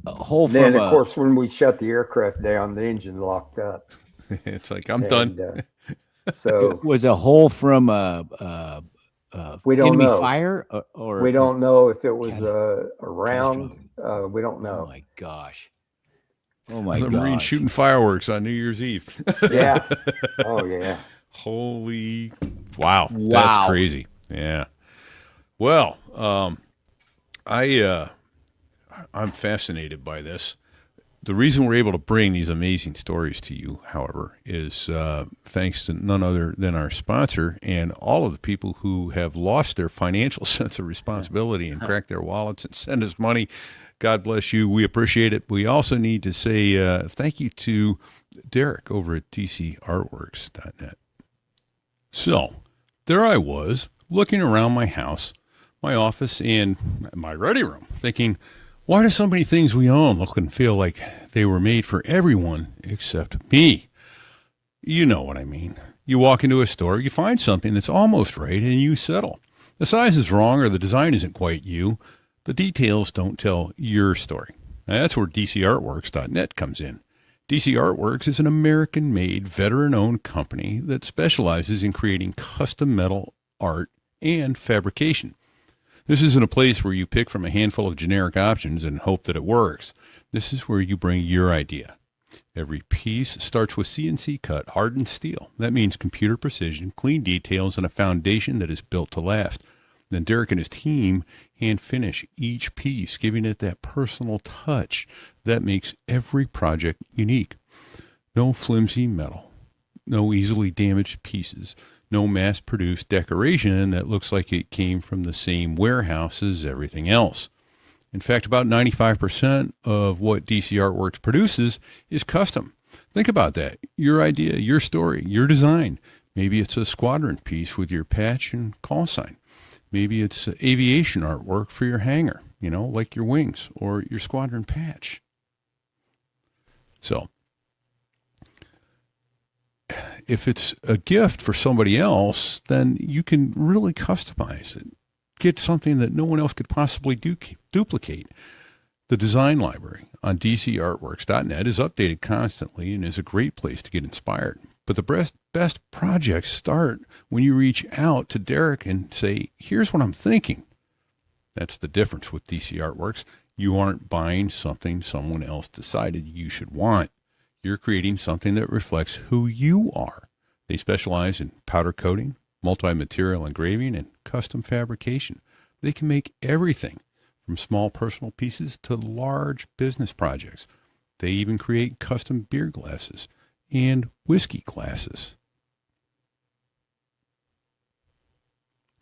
A hole then, from of course, when we shut the aircraft down, the engine locked up. It's like, I'm done. So it was a hole from we don't enemy know. fire, or We don't know if it was Catastrophic. a round. We don't Oh know. my gosh! Oh my The Marine gosh! shooting fireworks on New Year's Eve. Yeah. Oh, yeah. Holy wow. Wow. That's crazy. Yeah. Well, I'm fascinated by this. The reason we're able to bring these amazing stories to you, however, is thanks to none other than our sponsor and all of the people who have lost their financial sense of responsibility and cracked their wallets and send us money. God bless you. We appreciate it. We also need to say thank you to Derek over at DCArtworks.net. So there I was looking around my house, my office, and my ready room, thinking, why do so many things we own look and feel like they were made for everyone except me? You know what I mean. You walk into a store, you find something that's almost right, and you settle. The size is wrong or the design isn't quite you. The details don't tell your story. Now, that's where DCArtworks.net comes in. DC Artworks is an American-made, veteran-owned company that specializes in creating custom metal art and fabrication. This isn't a place where you pick from a handful of generic options and hope that it works. This is where you bring your idea. Every piece starts with CNC cut, hardened steel. That means computer precision, clean details, and a foundation that is built to last. Then Derek and his team hand finish each piece, giving it that personal touch that makes every project unique. No flimsy metal, no easily damaged pieces, no mass-produced decoration that looks like it came from the same warehouse as everything else. In fact, about 95% of what DC Artworks produces is custom. Think about that. Your idea, your story, your design. Maybe it's a squadron piece with your patch and call sign. Maybe it's aviation artwork for your hangar, like your wings or your squadron patch. So, if it's a gift for somebody else, then you can really customize it. Get something that no one else could possibly duplicate. The design library on DCArtworks.net is updated constantly and is a great place to get inspired. But the best projects start when you reach out to Derek and say, here's what I'm thinking. That's the difference with DC Artworks. You aren't buying something someone else decided you should want. You're creating something that reflects who you are. They specialize in powder coating, multi-material engraving, and custom fabrication. They can make everything from small personal pieces to large business projects. They even create custom beer glasses and whiskey glasses.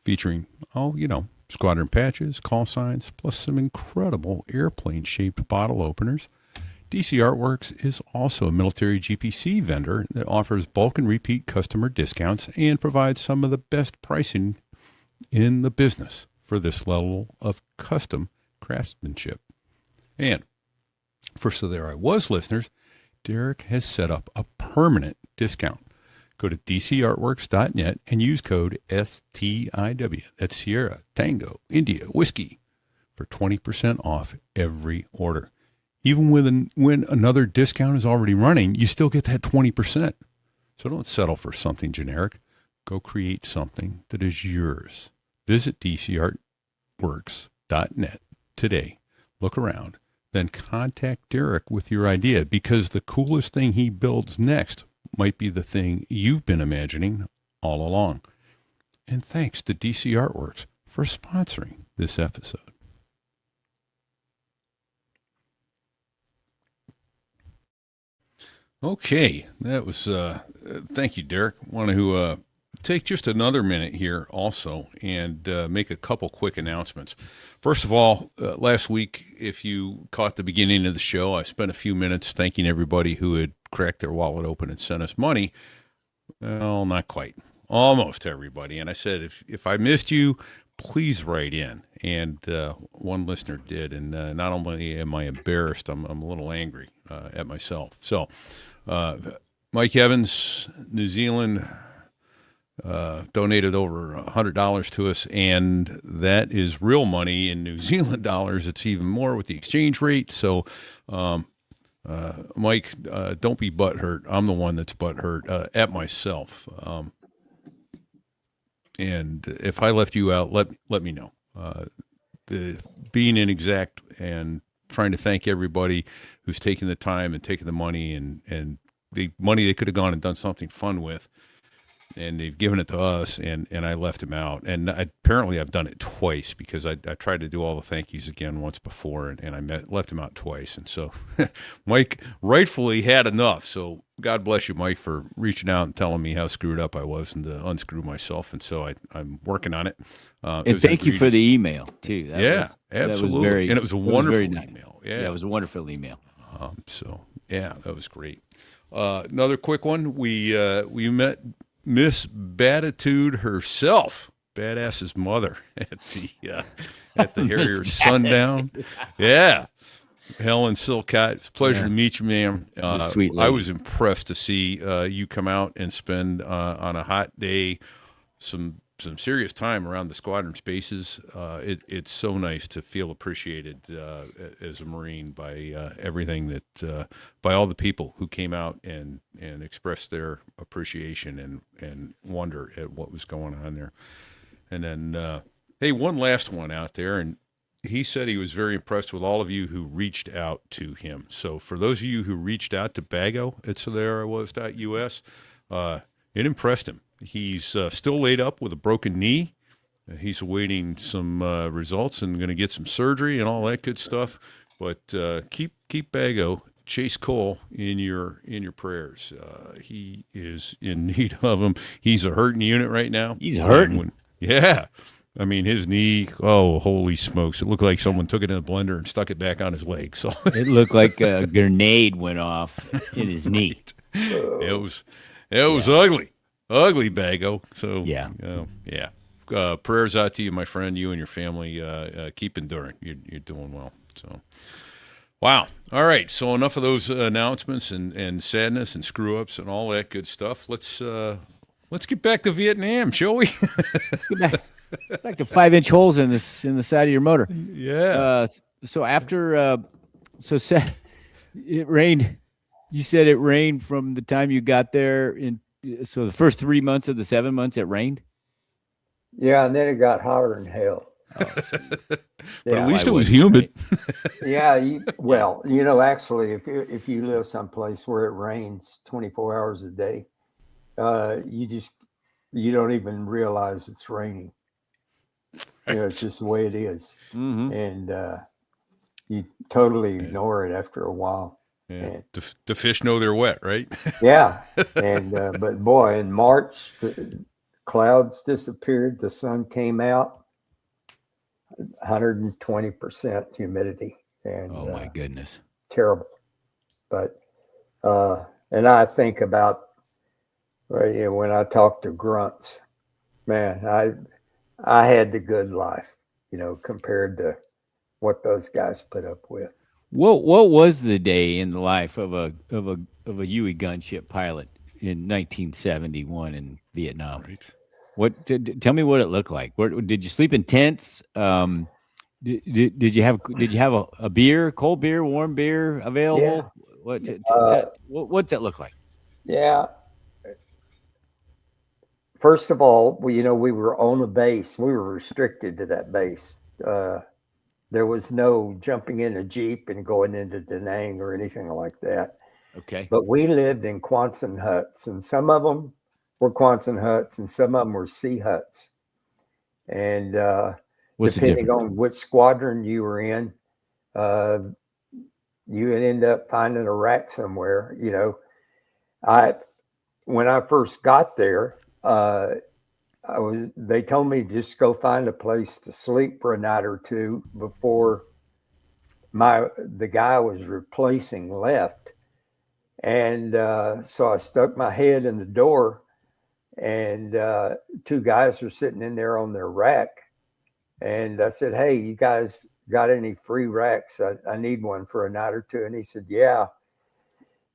Featuring, squadron patches, call signs, plus some incredible airplane-shaped bottle openers. DC Artworks is also a military GPC vendor that offers bulk and repeat customer discounts and provides some of the best pricing in the business for this level of custom craftsmanship. And so there I was, listeners, Derek has set up a permanent discount. Go to DCArtworks.net and use code STIW. That's Sierra, Tango, India, Whiskey for 20% off every order. Even when another discount is already running, you still get that 20%. So don't settle for something generic. Go create something that is yours. Visit DCArtworks.net today. Look around. Then contact Derek with your idea, because the coolest thing he builds next might be the thing you've been imagining all along. And thanks to DC Artworks for sponsoring this episode. Okay, that was, thank you, Derek. Want to take just another minute here also and make a couple quick announcements. First of all, last week, if you caught the beginning of the show, I spent a few minutes thanking everybody who had cracked their wallet open and sent us money. Well, not quite. Almost everybody. And I said, if I missed you, please write in. And one listener did. And not only am I embarrassed, I'm a little angry at myself. So, Mike Evans, New Zealand, donated over $100 to us, and that is real money in New Zealand dollars. It's even more with the exchange rate. So, Mike, don't be butthurt. I'm the one that's butthurt at myself. And if I left you out, let me know. Being inexact and trying to thank everybody who's taken the time and taken the money and the money they could have gone and done something fun with, and they've given it to us, and I left him out. And apparently I've done it twice, because I tried to do all the thank yous again once before, and I left him out twice. And so Mike rightfully had enough. So God bless you, Mike, for reaching out and telling me how screwed up I was and to unscrew myself. And so I'm working on it. And thank you for the email too. Absolutely. And it was a wonderful email. Yeah, it was a wonderful email. So yeah, that was great. Another quick one. We met Miss Batitude herself, Badass's mother, at the Harrier Sundown. Yeah, Helen Silcott. It's a pleasure to meet you, ma'am. Sweet lady. I was impressed to see you come out and spend on a hot day some serious time around the squadron spaces. It's so nice to feel appreciated as a Marine by everything that by all the people who came out and expressed their appreciation and wonder at what was going on there. And then, hey, one last one out there, and he said he was very impressed with all of you who reached out to him. So for those of you who reached out to Bago, it's therewas.us, it impressed him. He's still laid up with a broken knee. He's awaiting some results and going to get some surgery and all that good stuff. But keep Bago, Chase Cole, in your prayers. He is in need of them. He's a hurting unit right now. He's hurting. Yeah. I mean, his knee, oh, holy smokes. It looked like someone took it in a blender and stuck it back on his leg. So it looked like a grenade went off in his knee. It was ugly. Ugly, Bago. So yeah. Prayers out to you, my friend. You and your family. Keep enduring. You're doing well. So, wow. All right. So enough of those announcements and sadness and screw ups and all that good stuff. Let's get back to Vietnam, shall we? Let's get back to 5-inch holes in the side of your motor. Yeah. So after it rained. You said it rained from the time you got there so the first 3 months of the 7 months it rained? Yeah, and then it got hotter than hell. But at least it was humid. Yeah, actually, if you live someplace where it rains 24 hours a day, you don't even realize it's raining. Right. It's just the way it is. Mm-hmm. And you totally ignore it after a while. Yeah. The fish know they're wet, right? Yeah. And but boy, in March, the clouds disappeared. The sun came out. 120% humidity. And oh my goodness, terrible. But and I think about when I talk to grunts, man, I had the good life, compared to what those guys put up with. What was the day in the life of a Huey gunship pilot in 1971 in Vietnam? Right. Tell me what it looked like. Did you sleep in tents? Did you have a beer, cold beer, warm beer available? Yeah. What's that look like? Yeah. First of all, we were on a base. We were restricted to that base. There was no jumping in a Jeep and going into Da Nang or anything like that. Okay. But we lived in Quonset huts, and some of them were Quonset huts, and some of them were sea huts. And depending on which squadron you were in, you would end up finding a rack somewhere. When I first got there, they told me just go find a place to sleep for a night or two before the guy I was replacing left. And so I stuck my head in the door, and two guys were sitting in there on their rack. And I said, "Hey, you guys got any free racks? I need one for a night or two." And he said, "Yeah,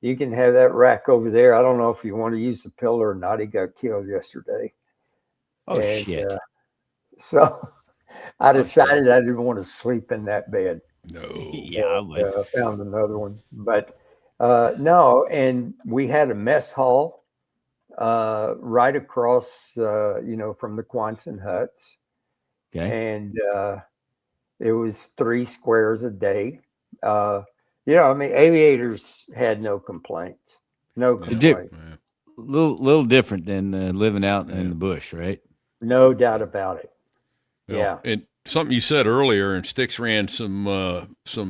you can have that rack over there. I don't know if you want to use the pillow or not. He got killed yesterday." Oh, shit. So I decided I didn't want to sleep in that bed. No. Yeah, I would. Found another one, but no. And we had a mess hall right across, from the Quonset huts. Okay. And it was 3 squares a day. Aviators had no complaints. No complaints. Little different than living out in the bush, right? No doubt about it. Yeah. And something you said earlier, and Sticks ran some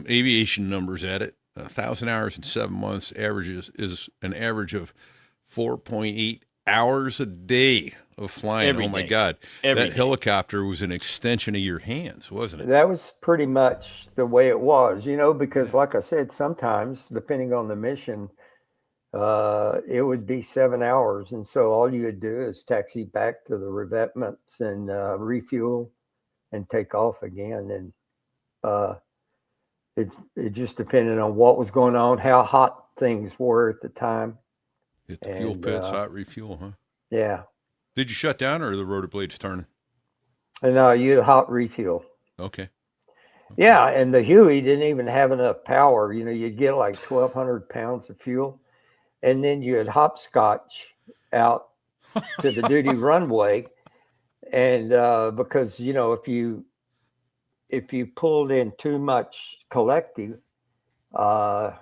aviation numbers at it. 1,000 hours in 7 months is an average of 4.8 hours a day of flying. Every oh my day. God. Every that day. Helicopter was an extension of your hands, wasn't it? That was pretty much the way it was, because like I said, sometimes depending on the mission, it would be 7 hours. And so all you would do is taxi back to the revetments and refuel and take off again. And it just depended on what was going on, how hot things were at the time. Hit the fuel pits, hot refuel, huh? Yeah. Did you shut down, or are the rotor blades turning? And you had hot refuel. Okay. Yeah, and the Huey didn't even have enough power. You'd get like 1,200 pounds of fuel, and then you had hopscotch out to the duty runway. And because, if you pulled in too much collective, the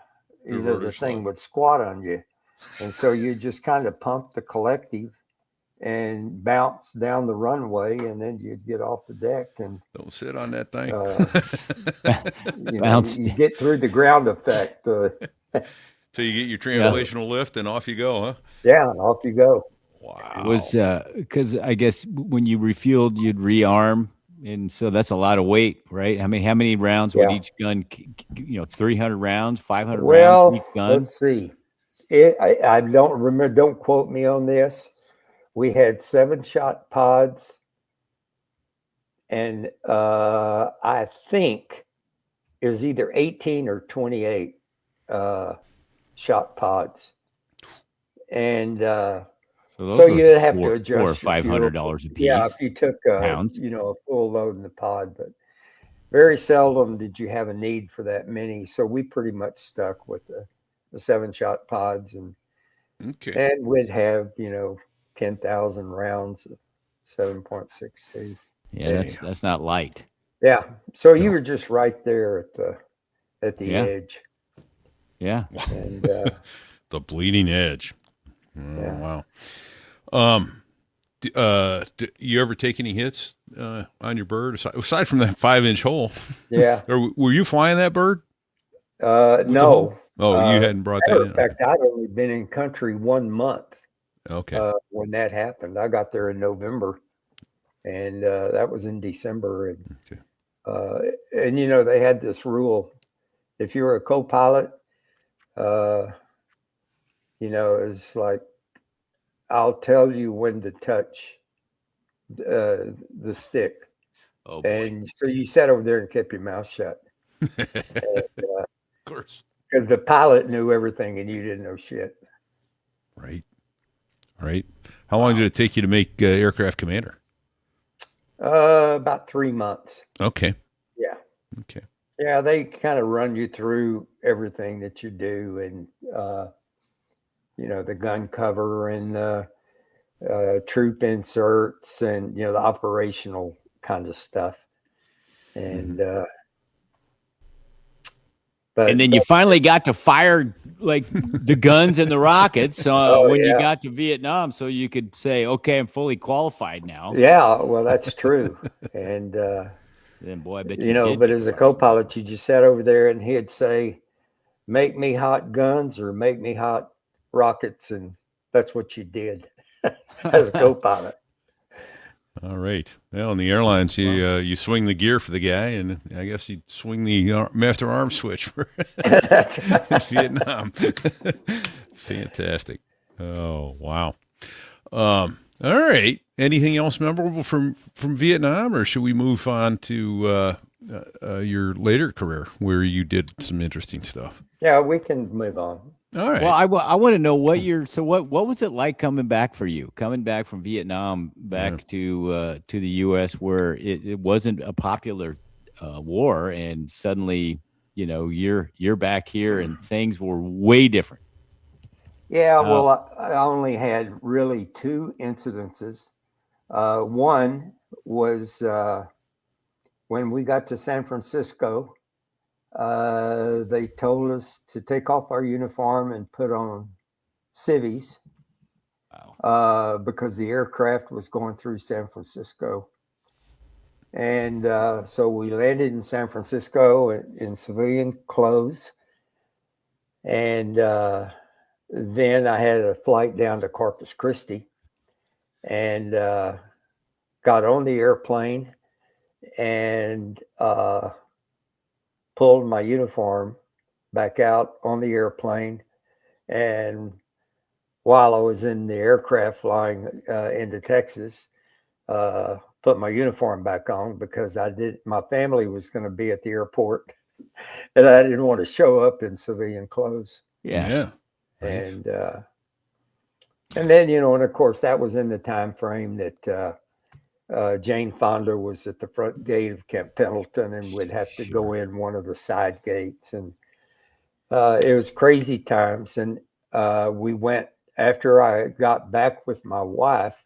thing would squat on you. And so you just kind of pump the collective and bounce down the runway, and then you'd get off the deck and don't sit on that thing. You get through the ground effect. So you get your translational lift, and off you go, huh? Yeah, off you go. Wow. It was because I guess when you refueled, you'd rearm, and so that's a lot of weight, right? How many rounds would each gun? 300 rounds, 500 rounds each gun. Let's see. I don't remember. Don't quote me on this. We had 7-shot pods, and I think it was either 18 or 28 shot pods, and so you'd have to adjust $400 or $500 a piece. Yeah, if you took pounds. A full load in the pod, but very seldom did you have a need for that many. So we pretty much stuck with the 7-shot pods, and we'd have 10,000 rounds of 7.62. Yeah, that's not light. Yeah, so you were just right there at the edge. Yeah, and the bleeding edge. Yeah. Wow. Do you ever take any hits on your bird aside from that 5-inch hole? Yeah. Or were you flying that bird? No. Oh, you hadn't brought that in. In fact, I'd only been in country 1 month. Okay. When that happened, I got there in November, and that was in December. And they had this rule: if you're a co-pilot, it's like, I'll tell you when to touch the stick. Oh, boy. And so you sat over there and kept your mouth shut. Of course. Because the pilot knew everything and you didn't know shit. Right. How long did it take you to make aircraft commander? About 3 months. Okay. Yeah. Okay. Yeah, they kind of run you through everything that you do, and the gun cover and troop inserts and the operational kind of stuff. And and then you finally got to fire like the guns and the rockets you got to Vietnam, so you could say, okay, I'm fully qualified now. Yeah, well, that's true. And then, boy, I bet you but as a co-pilot, you just sat over there and he'd say, make me hot guns or make me hot rockets. And that's what you did as a co-pilot. All right. Well, in the airlines, you swing the gear for the guy, and I guess you swing the master arm switch for Vietnam. Fantastic. Oh, wow. All right. Anything else memorable from Vietnam, or should we move on to your later career where you did some interesting stuff? Yeah, we can move on. All right. Well, I want to know what was it like coming back for you, coming back from Vietnam back to the U.S. where it wasn't a popular war, and suddenly you're back here and things were way different. Yeah, well, I only had really two incidences. One was when we got to San Francisco. They told us to take off our uniform and put on civvies. Wow. Because the aircraft was going through San Francisco. And so we landed in San Francisco in civilian clothes. And then I had a flight down to Corpus Christi and got on the airplane and pulled my uniform back out on the airplane. And while I was in the aircraft flying into Texas, put my uniform back on because my family was going to be at the airport and I didn't want to show up in civilian clothes. Yeah. And then, and of course that was in the time frame that Jane Fonda was at the front gate of Camp Pendleton and would have to go in one of the side gates. And it was crazy times. And we went, after I got back with my wife,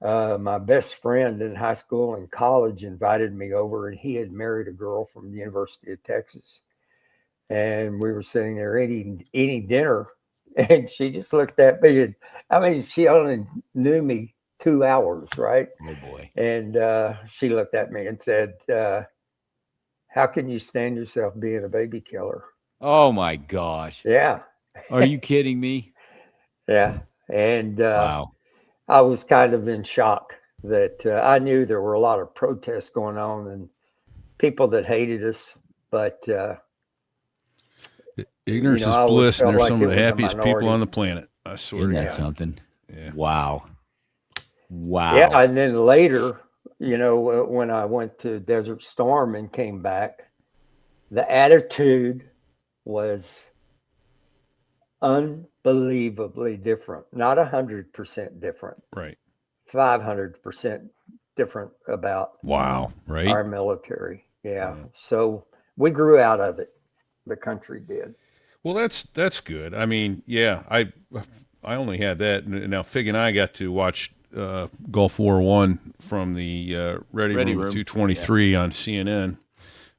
my best friend in high school and college invited me over, and he had married a girl from the University of Texas. And we were sitting there eating dinner, and she just looked at me. And she only knew me 2 hours, right? Oh boy. And she looked at me and said, how can you stand yourself being a baby killer? Oh my gosh. Yeah. Are you kidding me? Yeah. And Wow. I was kind of in shock that I knew there were a lot of protests going on and people that hated us, but ignorance is I always bliss, and felt they're like some it of the was a happiest people minority. on the planet. I swear Isn't to that God. something? Yeah. Wow. Yeah. And then later, when I went to Desert Storm and came back, the attitude was unbelievably different. Not 100% different. Right. 500% different about Wow. Right. our military. Yeah. So we grew out of it. The country did. Well, that's good. I mean, yeah, I only had that. Now, Fig and I got to watch Gulf War I from the Ready Room 223 on CNN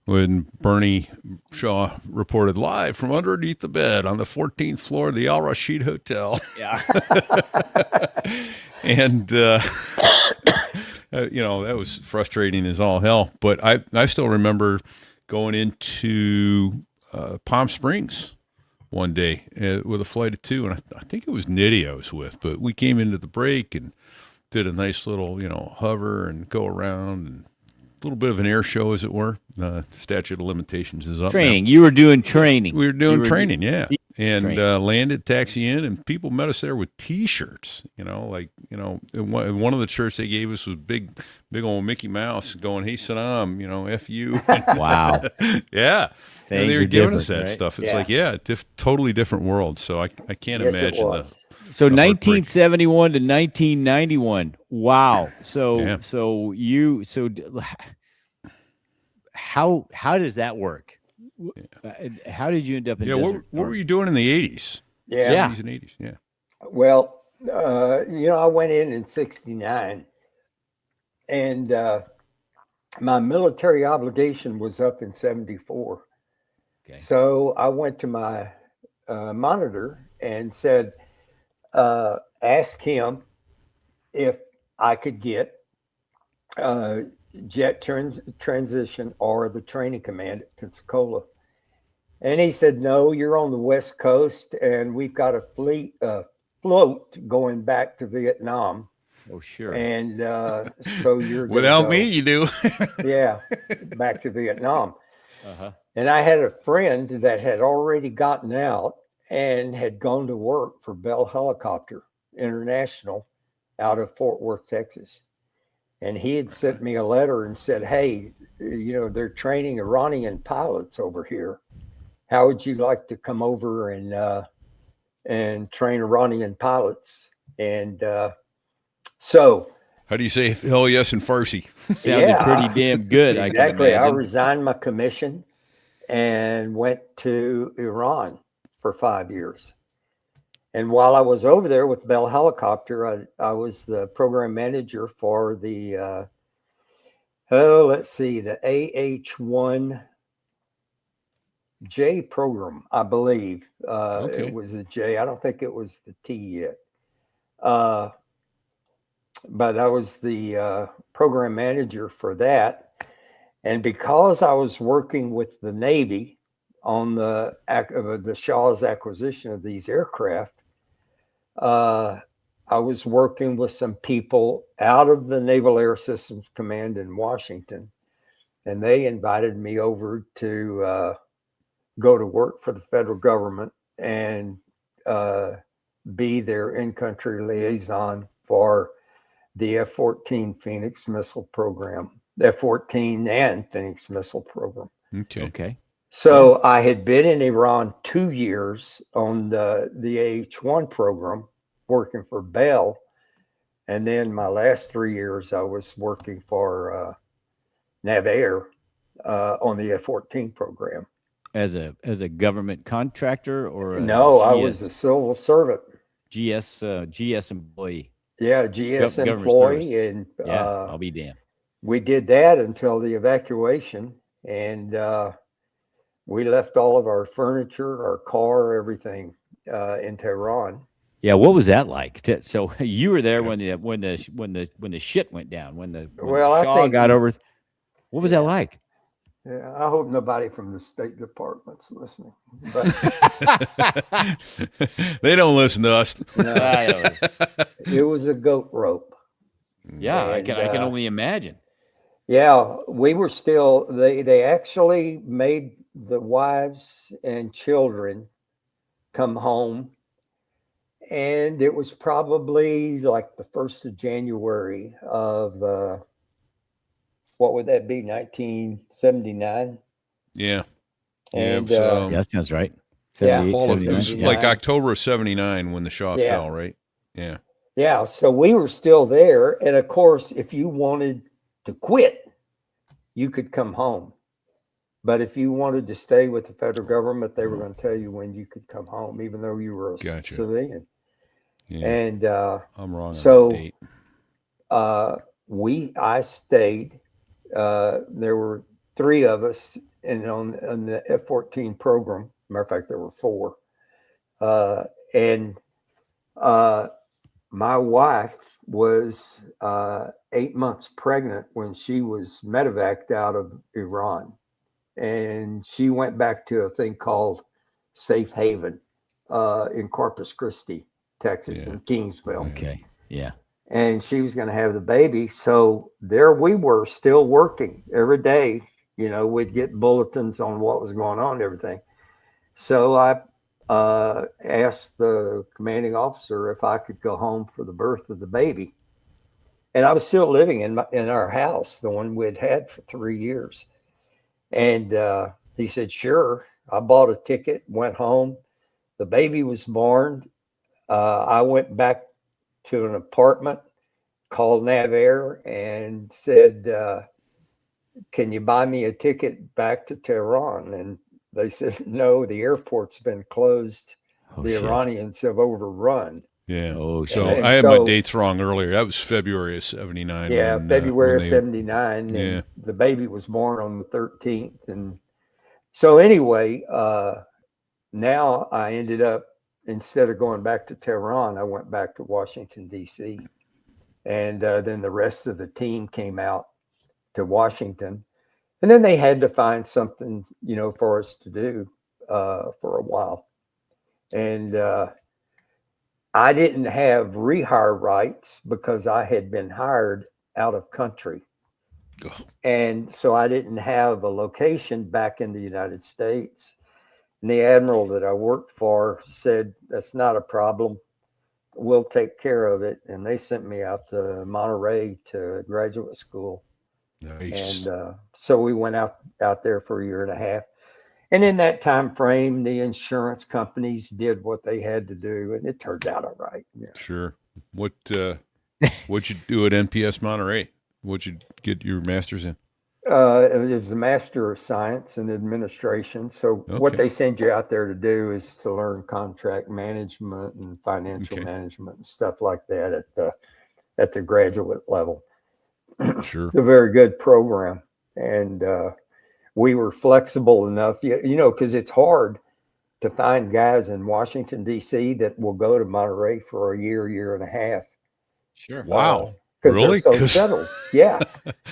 when Bernie Shaw reported live from underneath the bed on the 14th floor of the Al Rashid Hotel. Yeah. And that was frustrating as all hell. But I still remember going into Palm Springs one day with a flight of two, and I think it was Nitty I was with, but we came into the break and did a nice little, hover and go around, and a little bit of an air show, as it were. Statute of limitations is up. Training. Now. You were doing training. We were doing training, yeah. And training. Landed, taxi in, and people met us there with T-shirts. And one of the shirts they gave us was big old Mickey Mouse going, "Hey Saddam, F you." Wow. Yeah. And they were are giving us different, that right? stuff. It's totally different world. So I can't Yes, it imagine was. So the heartbreak. 1971 to 1991. Wow. So Yeah. how does that work? How did you end up in what Desert were Storm? you doing in the 80s? Yeah. 70s and 80s, yeah. Well, I went in 69 and my military obligation was up in 74. Okay. So I went to my monitor and said, ask him if I could get jet transition or the training command at Pensacola. And he said, no, you're on the West Coast and we've got a float going back to Vietnam Oh, sure. And so you're gonna Without go, me, you do. yeah, back to Vietnam. Uh-huh. And I had a friend that had already gotten out and had gone to work for Bell Helicopter International out of Fort Worth, Texas. And he had sent me a letter and said, hey, they're training Iranian pilots over here. How would you like to come over and train Iranian pilots? And so, How do you say hell yes in Farsi? Sounded pretty damn good. Exactly. I I can imagine. resigned my commission and went to Iran for 5 years. And while I was over there with Bell Helicopter, I was the program manager for the, the AH-1J program, I believe. Okay. It was a J. I don't think it was the T yet. But I was the program manager for that. And because I was working with the Navy on the Shah's acquisition of these aircraft, I was working with some people out of the Naval Air Systems Command in Washington, and they invited me over to go to work for the federal government and be their in-country liaison for the F-14 Phoenix missile program, F-14 and Phoenix missile program. Okay. So I had been in Iran 2 years on the AH-1 program, working for Bell. And then my last 3 years, I was working for NavAir on the F-14 program. As a government contractor or No, I was a civil servant. GS employee. Yeah, GS Government employee. service. And Yeah, I'll be damned. we did that until the evacuation. And we left all of our furniture, our car, everything in Tehran. Yeah, what was that like? So you were there when the shit went down, when the I Shah think got over. What was that like? Yeah, I hope nobody from the State Department's listening. But They don't listen to us. no, it was a goat rope. Yeah, And, I can only imagine. Yeah, we were still. They actually made the wives and children come home, and it was probably like the 1st of January of what would that be? 1979. Yeah. And Yeah, that sounds right. Yeah, 78, Fall of, it 79. was Yeah. like October of 79 when the Shah Yeah. fell, right? Yeah. Yeah, so we were still there. And of course, if you wanted to quit, you could come home. But if you wanted to stay with the federal government, they were going to tell you when you could come home, even though you were a Gotcha. civilian. Yeah. And I'm wrong so- on the date. I stayed. There were 3 of us on the F-14 program. Matter of fact, there were 4. And my wife was 8 months pregnant when she was medevaced out of Iran. And she went back to a thing called Safe Haven in Corpus Christi, Texas, Yeah. in Kingsville. Okay. Yeah. And she was going to have the baby. So there we were, still working every day. We'd get bulletins on what was going on and everything. So I asked the commanding officer if I could go home for the birth of the baby. And I was still living in our house, the one we'd had for 3 years. And he said, sure. I bought a ticket, went home. The baby was born. I went back to an apartment, called NavAir and said, can you buy me a ticket back to Tehran? And they said, no, the airport's been closed. Oh, The shit. Iranians have overrun. Yeah. Oh, So shit. And I had my so- dates wrong earlier. That was February of 79. Yeah, when, February when of they- 79. And Yeah. the baby was born on the 13th. And so anyway, now I ended up, instead of going back to Tehran, I went back to Washington, D.C. And then the rest of the team came out to Washington. And then they had to find something, for us to do for a while. And I didn't have rehire rights because I had been hired out of country. Oh, And so I didn't have a location back in the United States. And the admiral that I worked for said, that's not a problem. We'll take care of it. And they sent me out to Monterey to graduate school. nice. And so we went out there for a year and a half. And in that time frame, the insurance companies did what they had to do, and it turned out all right. Yeah. Sure. What'd you do at NPS Monterey? What'd you get your master's in? It was a Master of Science in Administration. So what Okay. they send you out there to do is to learn contract management and financial Okay. management and stuff like that at the graduate level. Sure. It's a very good program, and we were flexible enough, because it's hard to find guys in Washington D.C. that will go to Monterey for a year and a half. Sure. Wow. Because Really? they're so settled. Yeah.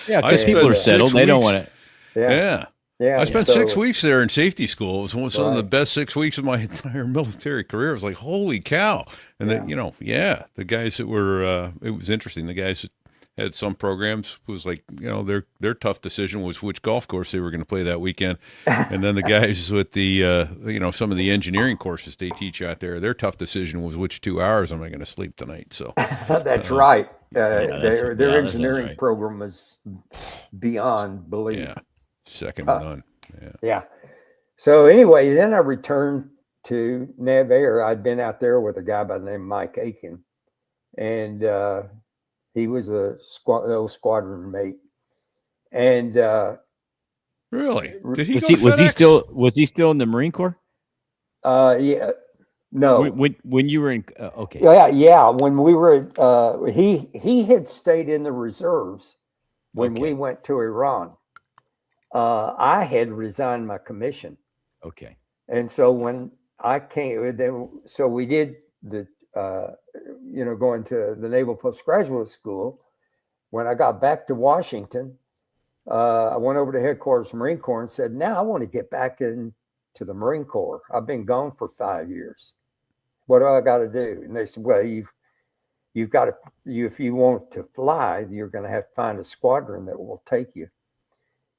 Yeah, I because people spent are settled. 6 They don't weeks- want to. Yeah. Yeah. I spent so- 6 weeks there in safety school. It was one of the Right. best 6 weeks of my entire military career. I was like, holy cow. And Yeah. then, the guys that were, it was interesting. The guys that had some programs was like, their tough decision was which golf course they were going to play that weekend. And then the guys with the, some of the engineering courses they teach out there, their tough decision was which 2 hours am I going to sleep tonight? So That's right. Their that sounds engineering right. program is beyond belief. yeah, second to none. Yeah. Yeah. So anyway, then I returned to Nav Air. I'd been out there with a guy by the name of Mike Aiken, and he was a squadron mate. And Really? Did he Was go he to was he FedEx? still in the Marine Corps yeah, no, when you were in? Okay. yeah. When we were, he had stayed in the reserves when we Okay. went to Iran. I had resigned my commission. Okay. And so when I came, so we did the, going to the Naval Postgraduate School. When I got back to Washington, I went over to headquarters Marine Corps and said, now I want to get back into the Marine Corps. I've been gone for 5 years. What do I got to do? And they said, well, you've got to, if you want to fly, you're going to have to find a squadron that will take you.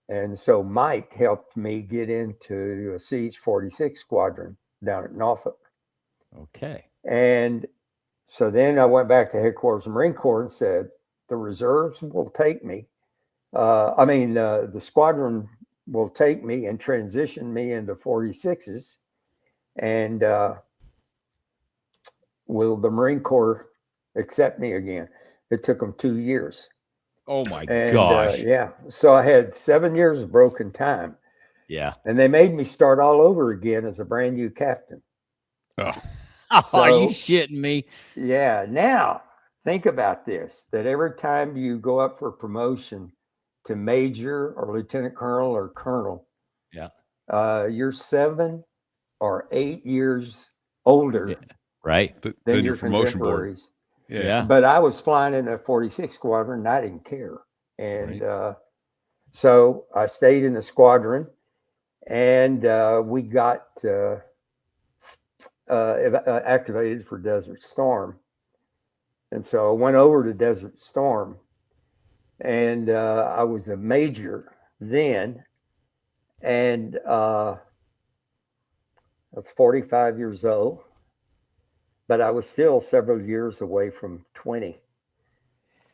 And so Mike helped me get into a CH-46 squadron down at Norfolk. Okay. And so then I went back to headquarters of Marine Corps and said, the reserves will take me. The squadron will take me and transition me into 46s. And will the Marine Corps accept me again? It took them 2 years. Oh my And gosh. yeah, so I had 7 years of broken time, Yeah. and they made me start all over again as a brand new captain. Oh, Are you So- shitting me? Yeah, now think about this: that every time you go up for promotion to major or lieutenant colonel or colonel, Yeah. You're 7 or 8 years older Yeah. Right. than than your your promotion board. contemporaries. Yeah. But I was flying in the 46 squadron, and I didn't care. And so I stayed in the squadron, and we got activated for Desert Storm. And so I went over to Desert Storm, and I was a major then, and I was 45 years old, but I was still several years away from 20.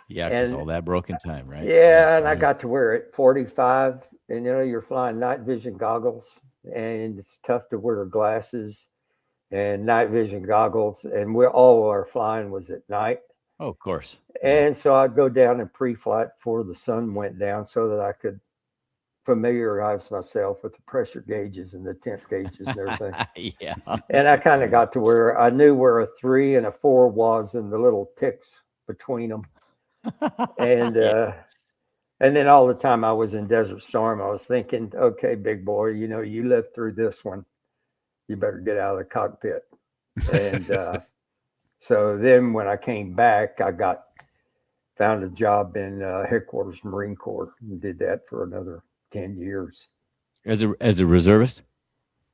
Yeah. Because And- all that broken time, right? Yeah, and I got to wear it 45, and you're flying night vision goggles, and it's tough to wear glasses and night vision goggles, and all our flying was at night. Oh, of course. And so I'd go down in pre-flight before the sun went down so that I could familiarize myself with the pressure gauges and the temp gauges and everything. Yeah. And I kind of got to where I knew where a 3 and a 4 was and the little ticks between them. And then all the time I was in Desert Storm, I was thinking, okay, big boy, you lived through this one. You better get out of the cockpit. And so then when I came back, I found a job in headquarters Marine Corps and did that for another 10 years. As a reservist.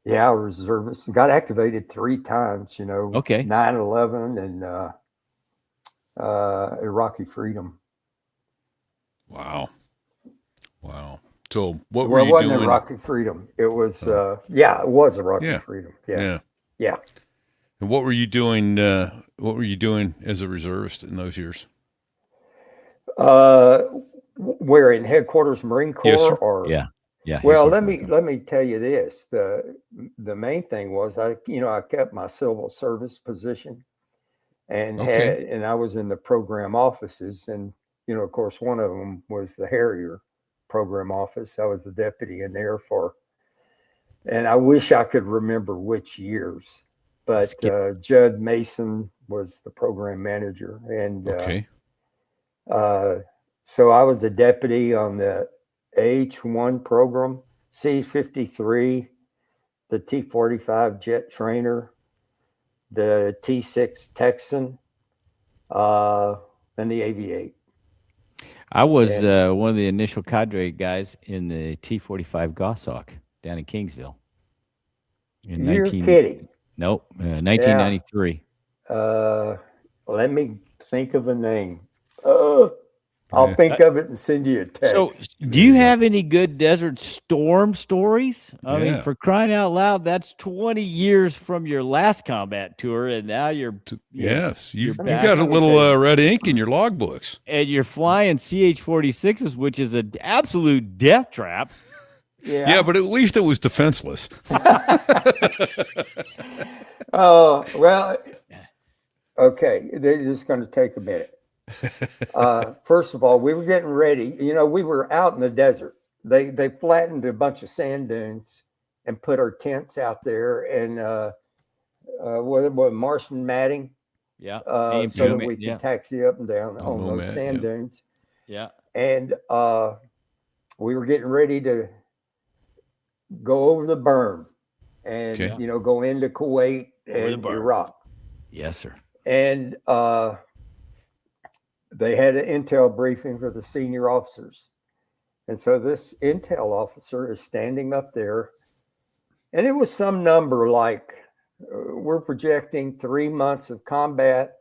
Yeah, I was reservist. Got activated 3 times, Okay. 9/11 and Iraqi freedom. Wow. So what were Well, it you wasn't doing? Iraqi freedom. It was, it was Iraqi Yeah. freedom. Yeah. Yeah. And what were you doing? What were you doing as a reservist in those years? Where in headquarters Marine Corps Yes, sir. or Yeah. Yeah. well, headquarters. let me tell you this. The main thing was I kept my civil service position and Okay. and I was in the program offices, and of course one of them was the Harrier program office. I was the deputy in there and I wish I could remember which years, but Judd Mason was the program manager, and Okay. so I was the deputy on the H1 program, C-53, the T-45 jet trainer, the T-6 Texan, and the Aviate. I was one of the initial cadre guys in the T-45 Goshawk down in Kingsville. You're kidding. Nope, 1993. Let me think of a name. I'll think of it and send you a text. So, do you have any good Desert Storm stories? I mean, Yeah. for crying out loud, that's 20 years from your last combat tour, and now you're Yes, you back. got a little red ink in your logbooks. and you're flying CH-46s, which is an absolute death trap. Yeah, but at least it was defenseless. Oh, well, okay. This is going to take a minute. First of all, we were getting ready. We were out in the desert. They flattened a bunch of sand dunes and put our tents out there, and what Martian matting, Yeah. so that we could taxi up and down on those sand dunes. Yeah. And we were getting ready to go over the berm and go into Kuwait and Iraq. Yes, sir. And they had an intel briefing for the senior officers. And so this intel officer is standing up there, and it was some number like, we're projecting 3 months of combat.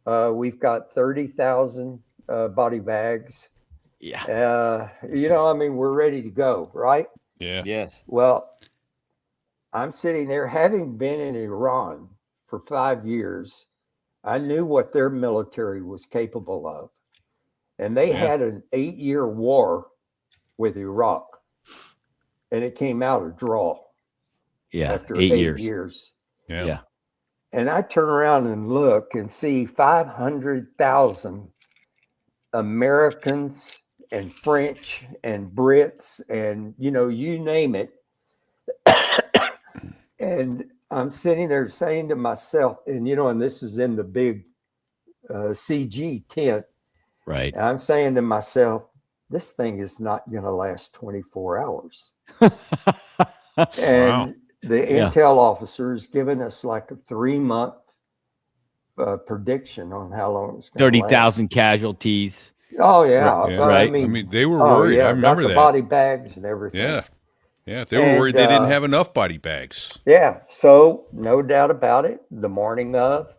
We've got 30,000 body bags. Yeah. We're ready to go, right? Yeah. Yes. Well, I'm sitting there, having been in Iran for 5 years. I knew what their military was capable of. And they had an 8-year war with Iraq. And it came out a draw. Yeah. After 8 8 years. Yeah. And I turn around and look and see 500,000 Americans and French and Brits and, you name it. And I'm sitting there saying to myself, and this is in the big CG tent. Right. And I'm saying to myself, this thing is not going to last 24 hours. And the intel officer has given us like a 3-month prediction on how long it's going to last. 30,000 casualties. Oh, yeah. Right. I mean, they were worried. I remember the body bags and everything. Yeah. Yeah. They were worried they didn't have enough body bags. Yeah. So no doubt about it. The morning of,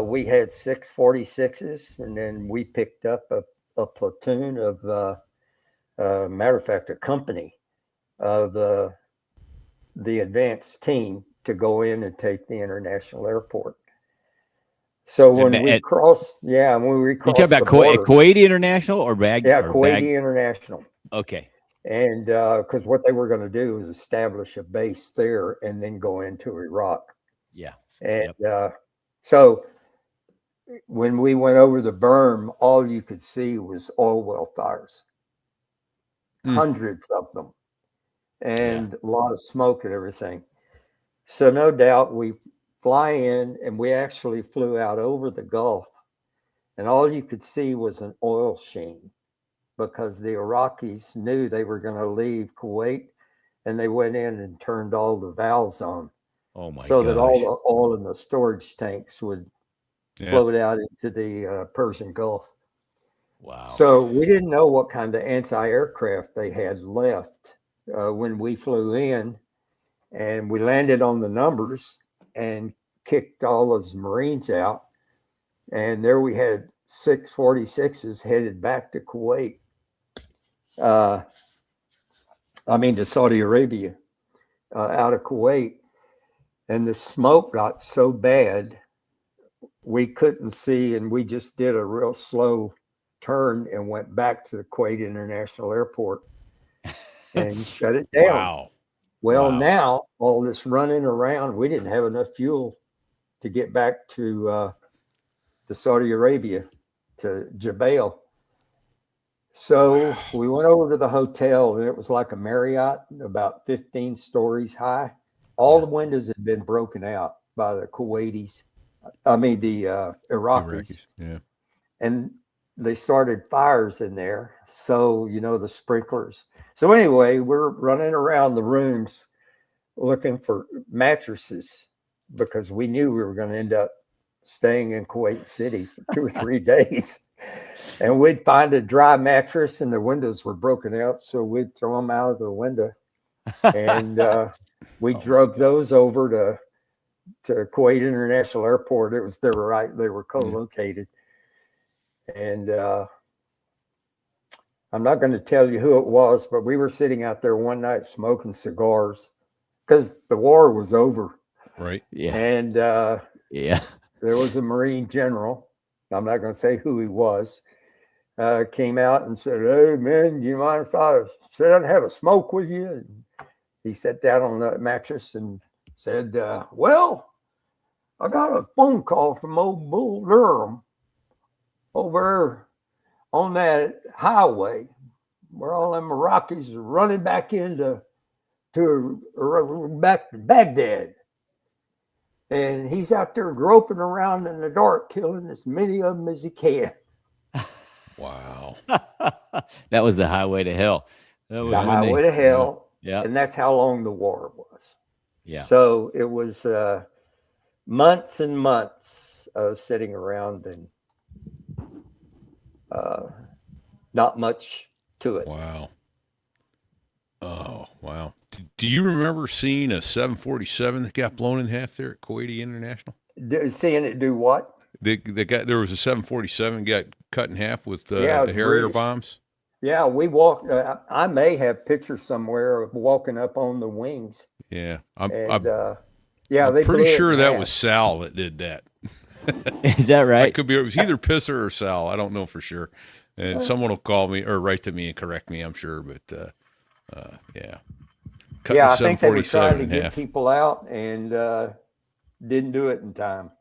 we had 6 46s, and then we picked up a platoon of, matter of fact, a company of the advanced team to go in and take the international airport. So when we crossed, when we crossed, you talking about Kuwaiti International or Bag? Yeah, Kuwaiti International. Okay. And because what they were going to do was establish a base there and then go into Iraq. Yeah. And so when we went over the berm, all you could see was oil well fires, hundreds of them, and a lot of smoke and everything. So no doubt we fly in, and we actually flew out over the Gulf, and all you could see was an oil sheen, because the Iraqis knew they were going to leave Kuwait, and they went in and turned all the valves on. Oh my! So that all the oil in the storage tanks would float out into the Persian Gulf. Wow! So we didn't know what kind of anti-aircraft they had left when we flew in, And we landed on the numbers and kicked all those Marines out. And there we had 646s headed back to Kuwait. To Saudi Arabia, out of Kuwait. And the smoke got so bad, we couldn't see, and we just did a real slow turn and went back to the Kuwait International Airport and shut it down. Wow. Well, Wow. now all this running around, we didn't have enough fuel to get back to Saudi Arabia, to Jebel. So we went over to the hotel, and it was like a Marriott, about 15 stories high. All the windows had been broken out by the Kuwaitis. The Iraqis. Yeah. And they started fires in there. So, the sprinklers. So anyway, we're running around the rooms looking for mattresses because we knew we were going to end up staying in Kuwait City for 2 or 3 days. And we'd find a dry mattress and the windows were broken out. So we'd throw them out of the window. And we drug those over to Kuwait International Airport. They were co-located. And I'm not going to tell you who it was, but we were sitting out there one night smoking cigars because the war was over. Right. Yeah. And there was a Marine general. I'm not going to say who he was. Came out and said, "Hey, man, do you mind if I sit down and have a smoke with you?" And he sat down on the mattress and said, "Well, I got a phone call from old Bull Durham over on that highway where all them Iraqis are running back back to Baghdad. And he's out there groping around in the dark, killing as many of them as he can." Wow. That was the highway to hell. That was The when highway to hell. Yeah. And that's how long the war was. Yeah. So it was months and months of sitting around and not much to it. Wow. Oh, wow. Do you remember seeing a 747 that got blown in half there at Kuwaiti International? Seeing it do what? There was a 747 got cut in half with the was Harrier British. bombs. Yeah, we walked. I may have pictures somewhere of walking up on the wings. Yeah. I'm pretty blew it sure in that half. was Sal that did that. Is that right? It was either Pisser or Sal. I don't know for sure. And someone will call me or write to me and correct me, I'm sure. But yeah. Cut the I think they were 747 trying to in get half. people out and didn't do it in time.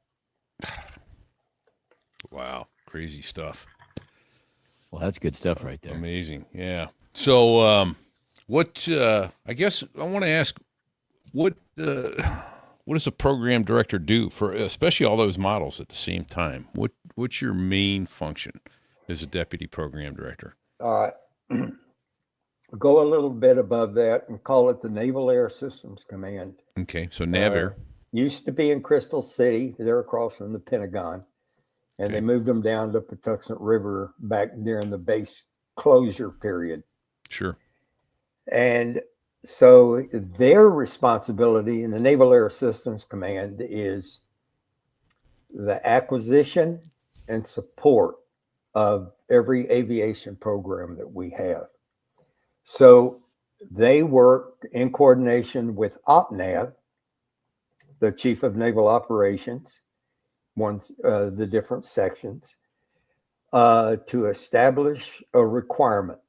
Wow. Crazy stuff. Well, that's good stuff right there. Amazing. Yeah. So what I guess I want to ask what does a program director do for especially all those models at the same time? What's your main function as a deputy program director? All right. Go a little bit above that and call it the Naval Air Systems Command. Okay. So NAVAIR. Used to be in Crystal City. They're across from the Pentagon. And they moved them down to Patuxent River back during the base closure period. Sure. And so their responsibility in the Naval Air Systems Command is the acquisition and support of every aviation program that we have. So they work in coordination with OPNAV, the Chief of Naval Operations, the different sections, to establish a requirement.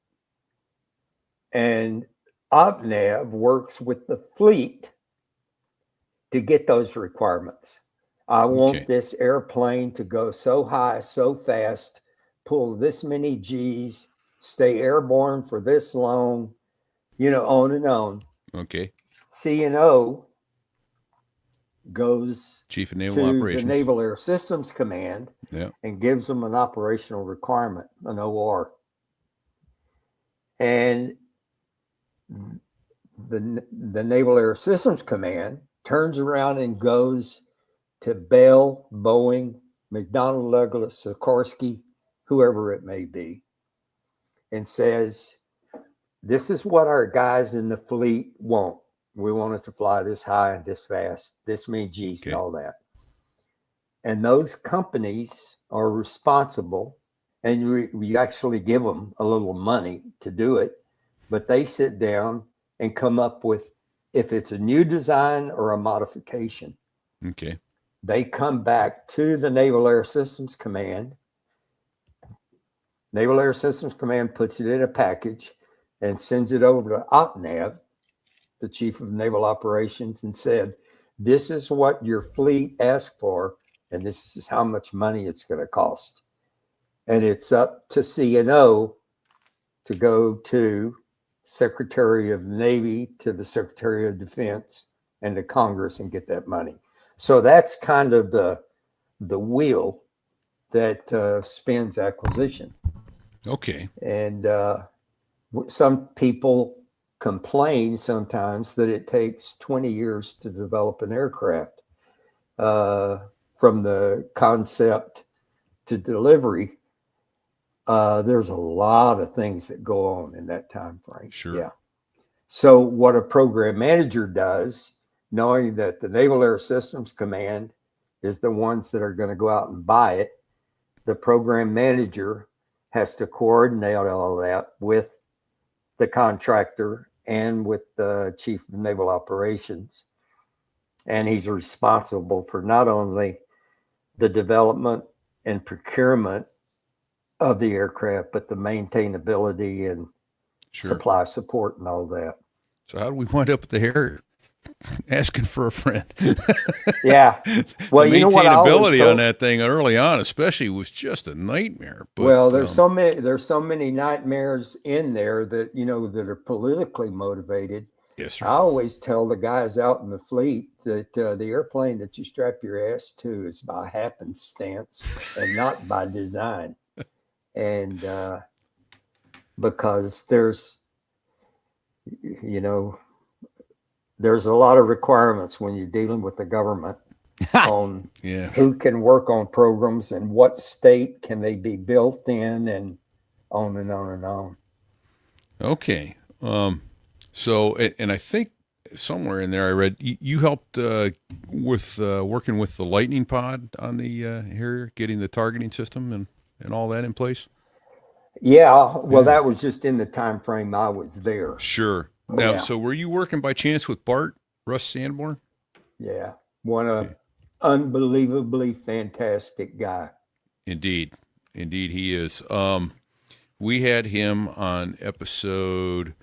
And OPNAV works with the fleet to get those requirements. I want this airplane to go so high, so fast, pull this many Gs, stay airborne for this long, on and on. Okay. C&O goes Chief of Naval to Operations. the Naval Air Systems Command and gives them an operational requirement, an OR. And the Naval Air Systems Command turns around and goes to Bell, Boeing, McDonnell Douglas, Sikorsky, whoever it may be, and says, this is what our guys in the fleet want. We want it to fly this high and this fast, this many G's and all that. And those companies are responsible, and we actually give them a little money to do it, but they sit down and come up with, if it's a new design or a modification, Okay. they come back to the Naval Air Systems Command. Naval Air Systems Command puts it in a package and sends it over to OPNAV, the Chief of Naval Operations, and said, this is what your fleet asked for, and this is how much money it's going to cost. And it's up to CNO to go to Secretary of the Navy, to the Secretary of Defense, and to Congress and get that money. So that's kind of the wheel that spins acquisition. Okay. And some people complain sometimes that it takes 20 years to develop an aircraft from the concept to delivery. There's a lot of things that go on in that time frame. Sure. Yeah. So what a program manager does, knowing that the Naval Air Systems Command is the ones that are going to go out and buy it, the program manager has to coordinate all of that with the contractor and with the Chief of Naval Operations. And he's responsible for not only the development and procurement of the aircraft, but the maintainability and supply support and all that. So how do we wind up at the Harrier? Asking for a friend. Yeah. Well, the you know what I always maintainability told, on that thing early on, especially, was just a nightmare. But, well, there's so many nightmares in there that, you know, that are politically motivated. Yes, sir. I always tell the guys out in the fleet that the airplane that you strap your ass to is by happenstance and not by design. And because there's, you know, there's a lot of requirements when you're dealing with the government on who can work on programs and what state can they be built in, and on and on and on. Okay. So, and I think somewhere in there I read you helped with working with the Lightning Pod on the Harrier, getting the targeting system and all that in place. Yeah, well, that was just in the time frame I was there. Sure. Now, so were you working by chance with Russ Sanborn? Yeah, unbelievably fantastic guy. Indeed he is. We had him on episode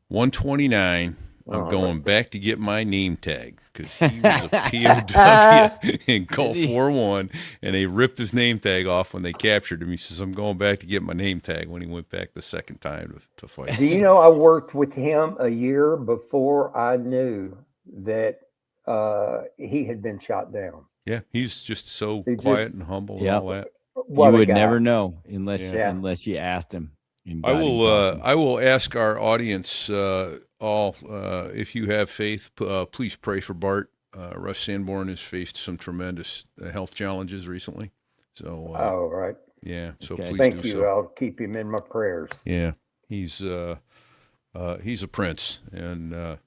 129. I'm going back to get my name tag because he was a POW in Gulf War I, and they ripped his name tag off when they captured him. He says, I'm going back to get my name tag when he went back the second time to fight. Do you know I worked with him a year before I knew that he had been shot down? Yeah, he's just so quiet and humble and all that. You would never know unless you asked him. I will ask our audience all if you have faith, please pray for Bart. Russ Sanborn has faced some tremendous health challenges recently. So right. Yeah, so please thank do you. so. I'll keep him in my prayers. Yeah, he's a prince, and a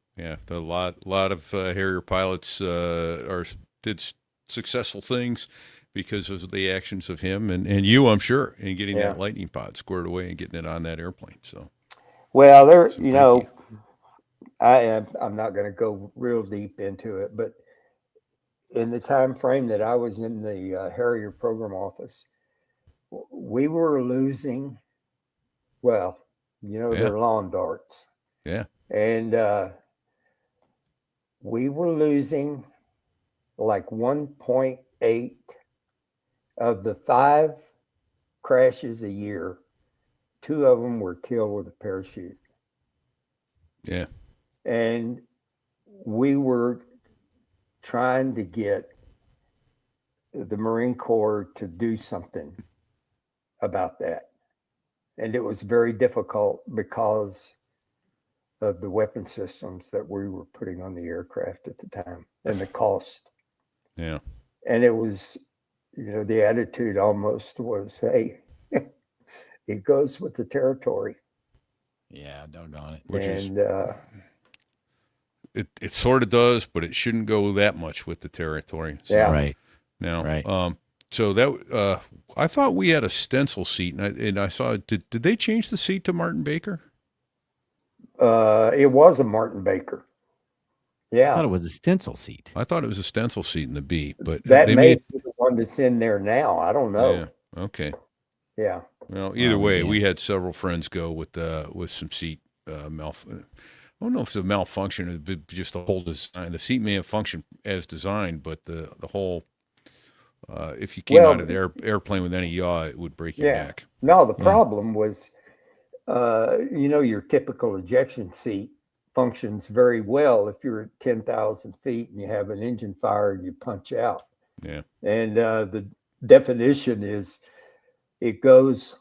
lot of Harrier pilots did successful things because of the actions of him and you, I'm sure, in getting that Lightning Pod squared away and getting it on that airplane. So, well, I'm not going to go real deep into it, but in the time frame that I was in the Harrier program office, we were losing. Well, they're lawn darts. Yeah, and we were losing like 1.8 of the 5 crashes a year. 2 of them were killed with a parachute. Yeah. And we were trying to get the Marine Corps to do something about that. And it was very difficult because of the weapon systems that we were putting on the aircraft at the time and the cost. Yeah. And it was, the attitude almost was, hey, it goes with the territory. Yeah, doggone it. Which is it sort of does, but it shouldn't go that much with the territory. So, Yeah. Right. Now, Right. so that I thought we had a stencil seat, and I saw did they change the seat to Martin Baker? It was a Martin Baker. I Yeah. thought it was a stencil seat. I thought it was a stencil seat in the B, but That they may made be the one that's in there now. I don't know. yeah. Okay. Yeah. Well, either Well, way, yeah. we had several friends go with some seat I don't know if it's a malfunction or just the whole design. The seat may have functioned as designed, but the whole if you came out of the airplane with any yaw, it would break your Yeah. neck. No, the problem was, your typical ejection seat functions very well if you're at 10,000 feet and you have an engine fire and you punch out. Yeah. And the definition is it goes,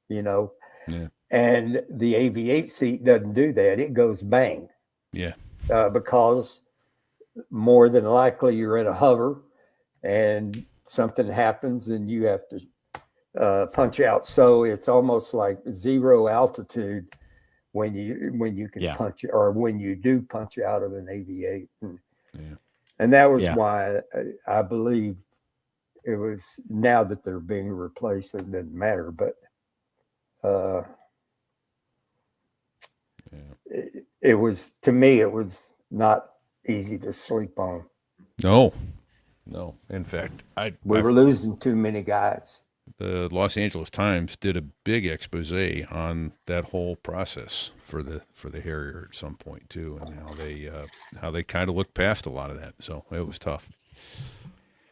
Yeah. and the Aviate seat doesn't do that. It goes bang. Yeah. Because more than likely you're in a hover and something happens and you have to punch out. So it's almost like zero altitude when you can Yeah. punch, or when you do punch out of an Aviate. Yeah. And that was Yeah. why I believe it was, now that they're being replaced, it doesn't matter, but it was, to me, it was not easy to sleep on. No. In fact, We were losing too many guys. the Los Angeles Times did a big expose on that whole process for the Harrier at some point too, and how they kind of looked past a lot of that. So it was tough.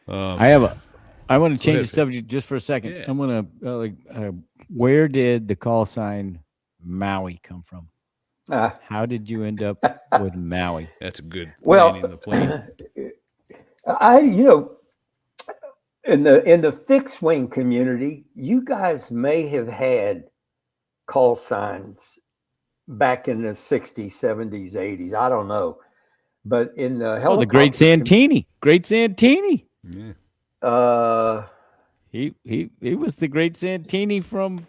I want to change ahead, the subject just for a second. Yeah. I'm going to, where did the call sign Maui come from? How did you end up with Maui? That's a good Well, landing the plane. In the fixed wing community, you guys may have had call signs back in the 60s, 70s, 80s. I don't know. But in the Oh, the Great Santini. Great Santini. Yeah. He was the Great Santini from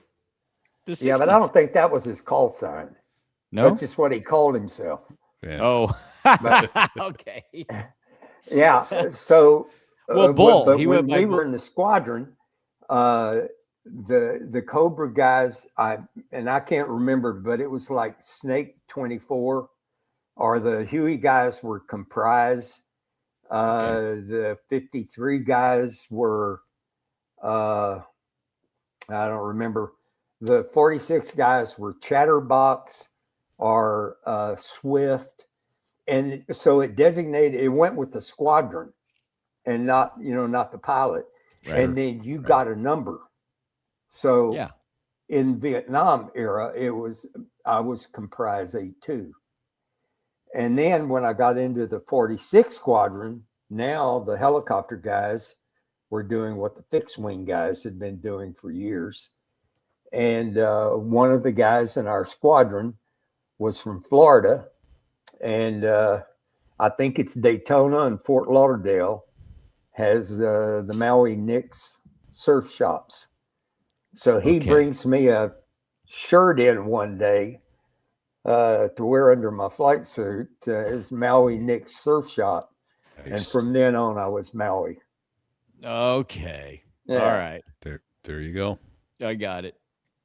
the 60s. Yeah, but I don't think that was his call sign. No? That's just what he called himself. Yeah. Oh, But- okay. Yeah. So, Well, Bull, but he when went by we were in the squadron, the Cobra guys, I can't remember, but it was like Snake 24, or the Huey guys were Comprise. The 53 guys were, I don't remember. The 46 guys were Chatterbox or Swift. And so it went with the squadron and not the pilot. Right. And then you got a number. So Yeah. in Vietnam era, I was Comprise A2. And then when I got into the 46 squadron, now the helicopter guys were doing what the fixed wing guys had been doing for years. And one of the guys in our squadron was from Florida. And I think it's Daytona and Fort Lauderdale has the Maui Knicks surf shops. So he brings me a shirt in one day to wear under my flight suit. It's Maui Knicks surf shop. Nice. And from then on, I was Maui. Okay. Yeah. All right. There you go. I got it.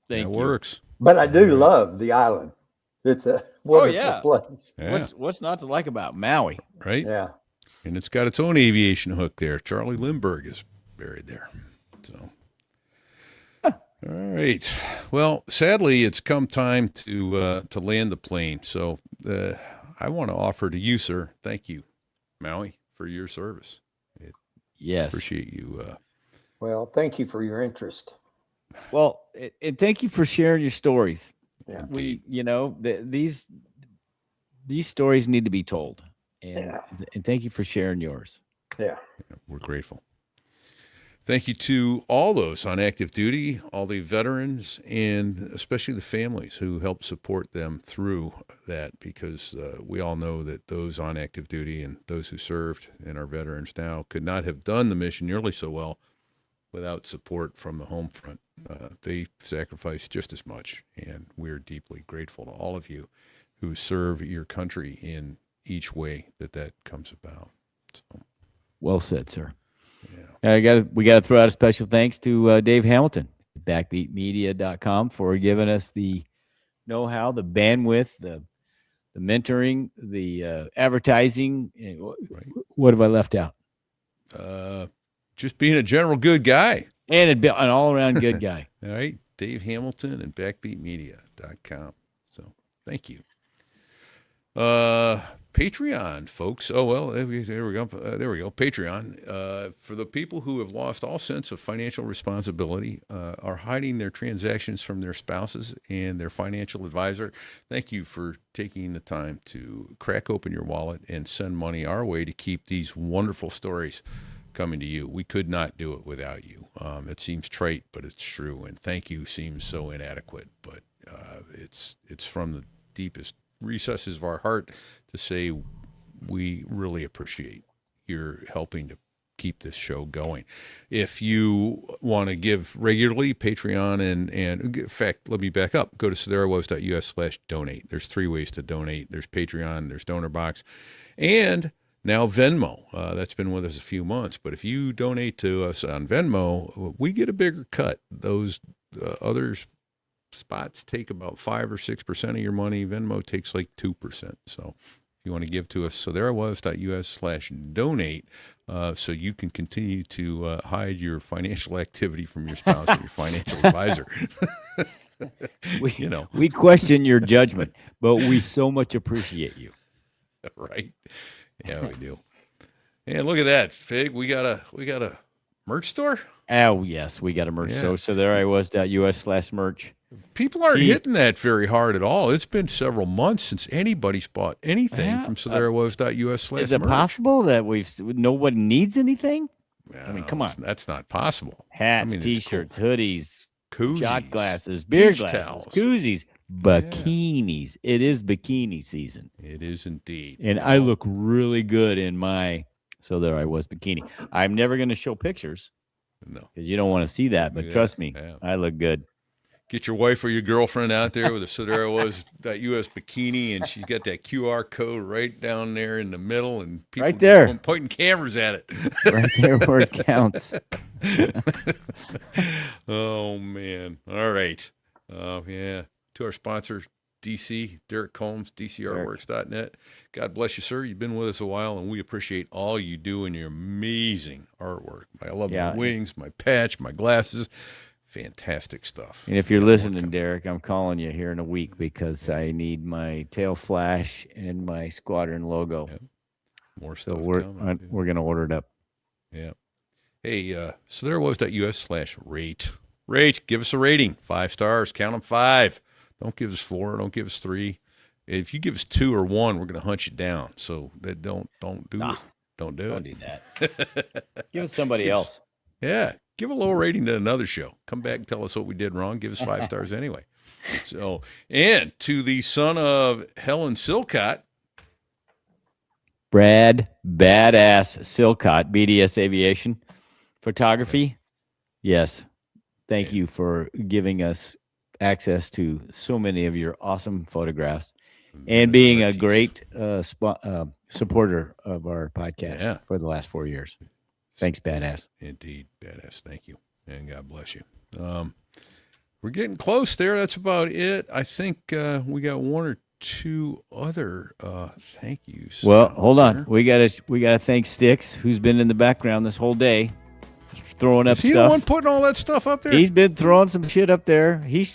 Thank That you. works. But I do love the island. It's a wonderful place. Yeah. What's not to like about Maui? Right. Yeah. And it's got its own aviation hook there. Charlie Lindbergh is buried there. So, all right. Well, sadly, it's come time to land the plane. So I want to offer to you, sir, thank you, Maui, for your service. Yes. Appreciate you. Well, thank you for your interest. Well, and thank you for sharing your stories. Yeah. These stories need to be told, and Yeah. and thank you for sharing yours. Yeah. We're grateful. Thank you to all those on active duty, all the veterans, and especially the families who help support them through that, because we all know that those on active duty and those who served and are veterans now could not have done the mission nearly so well without support from the home front. They sacrificed just as much, and we're deeply grateful to all of you who serve your country in each way that comes about. So, Well said, sir. yeah. We got to throw out a special thanks to Dave Hamilton, backbeatmedia.com, for giving us the know-how, the bandwidth, the mentoring, the advertising. Right. What have I left out? Just being a general good guy. And an all-around good guy. All right. Dave Hamilton and backbeatmedia.com. So thank you. Patreon, folks. Oh, well, there we go. There we go. Patreon. For the people who have lost all sense of financial responsibility, are hiding their transactions from their spouses and their financial advisor, thank you for taking the time to crack open your wallet and send money our way to keep these wonderful stories coming to you. We could not do it without you. It seems trite, but it's true. And thank you seems so inadequate, but it's from the deepest recesses of our heart to say we really appreciate your helping to keep this show going. If you want to give regularly, Patreon and in fact, let me back up. Go to sotherawas.us/donate. There's 3 ways to donate. There's Patreon, there's Donor Box, and now Venmo. That's been with us a few months, but if you donate to us on Venmo, we get a bigger cut. Those others spots take about 5 or 6% of your money. Venmo takes like 2%. So if you want to give to us, so there I was.us/donate, so you can continue to hide your financial activity from your spouse and your financial advisor. We question your judgment, but we so much appreciate you. Right? Yeah, we do. And look at that, Fig. We got a merch store. Oh yes, we got a merch. Yeah. So there I was.us/merch. People aren't hitting that very hard at all. It's been several months since anybody's bought anything from sotherawas.us/merch. Is it possible that no one needs anything? Yeah, I mean, come on. That's not possible. Hats, it's T-shirts, cool. hoodies, Koozies, shot glasses, beer beach glasses, towels. koozies, bikinis. It is bikini season. It is indeed. And I look really good in my So There I Was bikini. I'm never going to show pictures. No. Because you don't want to see that. But trust me, I look good. Get your wife or your girlfriend out there with a sotherawas.us bikini, and she's got that QR code right down there in the middle, and people right there pointing cameras at it. Right there where it counts. Oh, man. All right. Yeah. To our sponsor, DC, Derek Combs, DCArtworks.net. God bless you, sir. You've been with us a while, and we appreciate all you do and your amazing artwork. I love my wings, my patch, my glasses. Fantastic stuff. And if you're listening, Derek, I'm calling you here in a week because I need my tail flash and my squadron logo. Yep. More stuff. So we're going to order it up. Yeah. Hey, so there was.us/rate. Rate. Give us a rating. 5 stars. Count them 5. Don't give us 4. Don't give us 3. If you give us 2 or 1, we're going to hunt you down. So that don't do it. Don't do it. Don't do that. Give us somebody else. Yeah. Give a low rating to another show. Come back and tell us what we did wrong. Give us 5 stars anyway. So, and to the son of Helen Silcott, Brad Badass Silcott, BDS Aviation Photography. Yes. Thank you for giving us access to so many of your awesome photographs and being a great supporter of our podcast for the last 4 years. Thanks, Badass. Indeed, Badass. Thank you. And God bless you. We're getting close there. That's about it. I think we got 1 or 2 other thank yous. Well, hold on. We gotta thank Sticks, who's been in the background this whole day, throwing up stuff. Is he the one putting all that stuff up there? He's been throwing some shit up there. He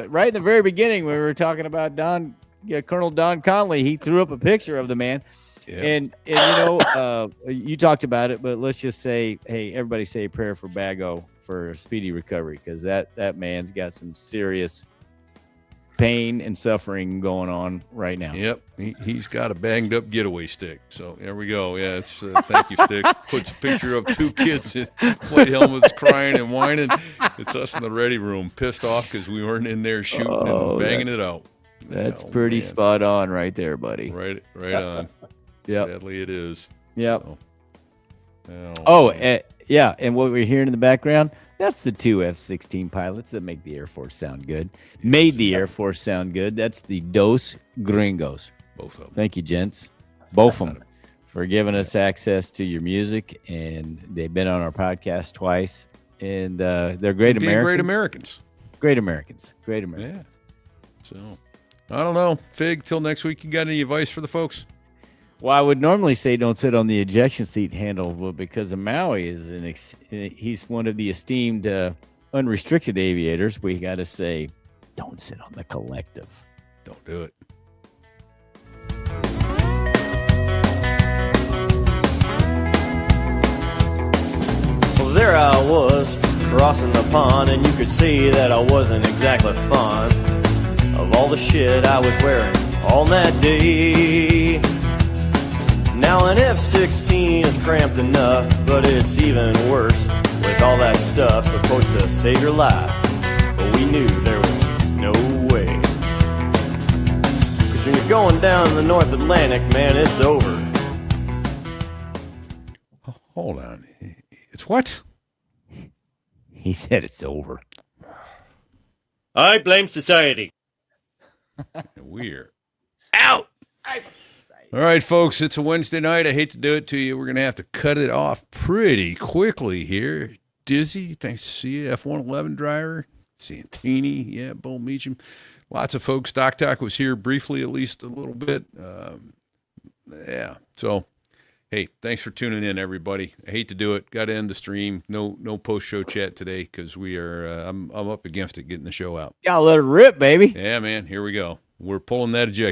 right in the very beginning when we were talking about Colonel Don Conley, he threw up a picture of the man. Yep. And you know, you talked about it, but let's just say, hey, everybody say a prayer for Bago for speedy recovery, because that man's got some serious pain and suffering going on right now. Yep, he's got a banged up getaway stick. So there we go. Yeah, it's thank you, Stick. Puts a picture of 2 kids in flight helmets crying and whining. It's us in the ready room, pissed off because we weren't in there shooting and banging it out. That's pretty spot on right there, buddy. Right on. Yep. Sadly, it is. Yep. So, yeah, and what we're hearing in the background, That's the two F-16 pilots that make the Air Force sound good. Made the Air Force sound good. That's the Dos Gringos. Both of them. Thank you, gents. Both of them for giving us access to your music. And they've been on our podcast twice. And they're great Americans. Great Americans. Great Americans. Great Americans. Yeah. So, I don't know. Fig, till next week, you got any advice for the folks? Well, I would normally say don't sit on the ejection seat handle, but because of Maui he's one of the esteemed unrestricted aviators, we got to say don't sit on the collective. Don't do it. Well, there I was, crossing the pond, and you could see that I wasn't exactly fond of all the shit I was wearing on that day. Now an F-16 is cramped enough, but it's even worse with all that stuff supposed to save your life. But we knew there was no way. 'Cause when you're going down in the North Atlantic, man, it's over. Hold on. It's what? He said it's over. I blame society. We're out. All right, folks, it's a Wednesday night. I hate to do it to you. We're going to have to cut it off pretty quickly here. Dizzy, thanks to see you. F-111 driver. Santini, yeah, Bo Meacham. Lots of folks. Doc Talk was here briefly, at least a little bit. Yeah, so, hey, thanks for tuning in, everybody. I hate to do it. Got to end the stream. No post-show chat today because we are. I'm up against it getting the show out. Gotta let it rip, baby. Yeah, man, here we go. We're pulling that ejection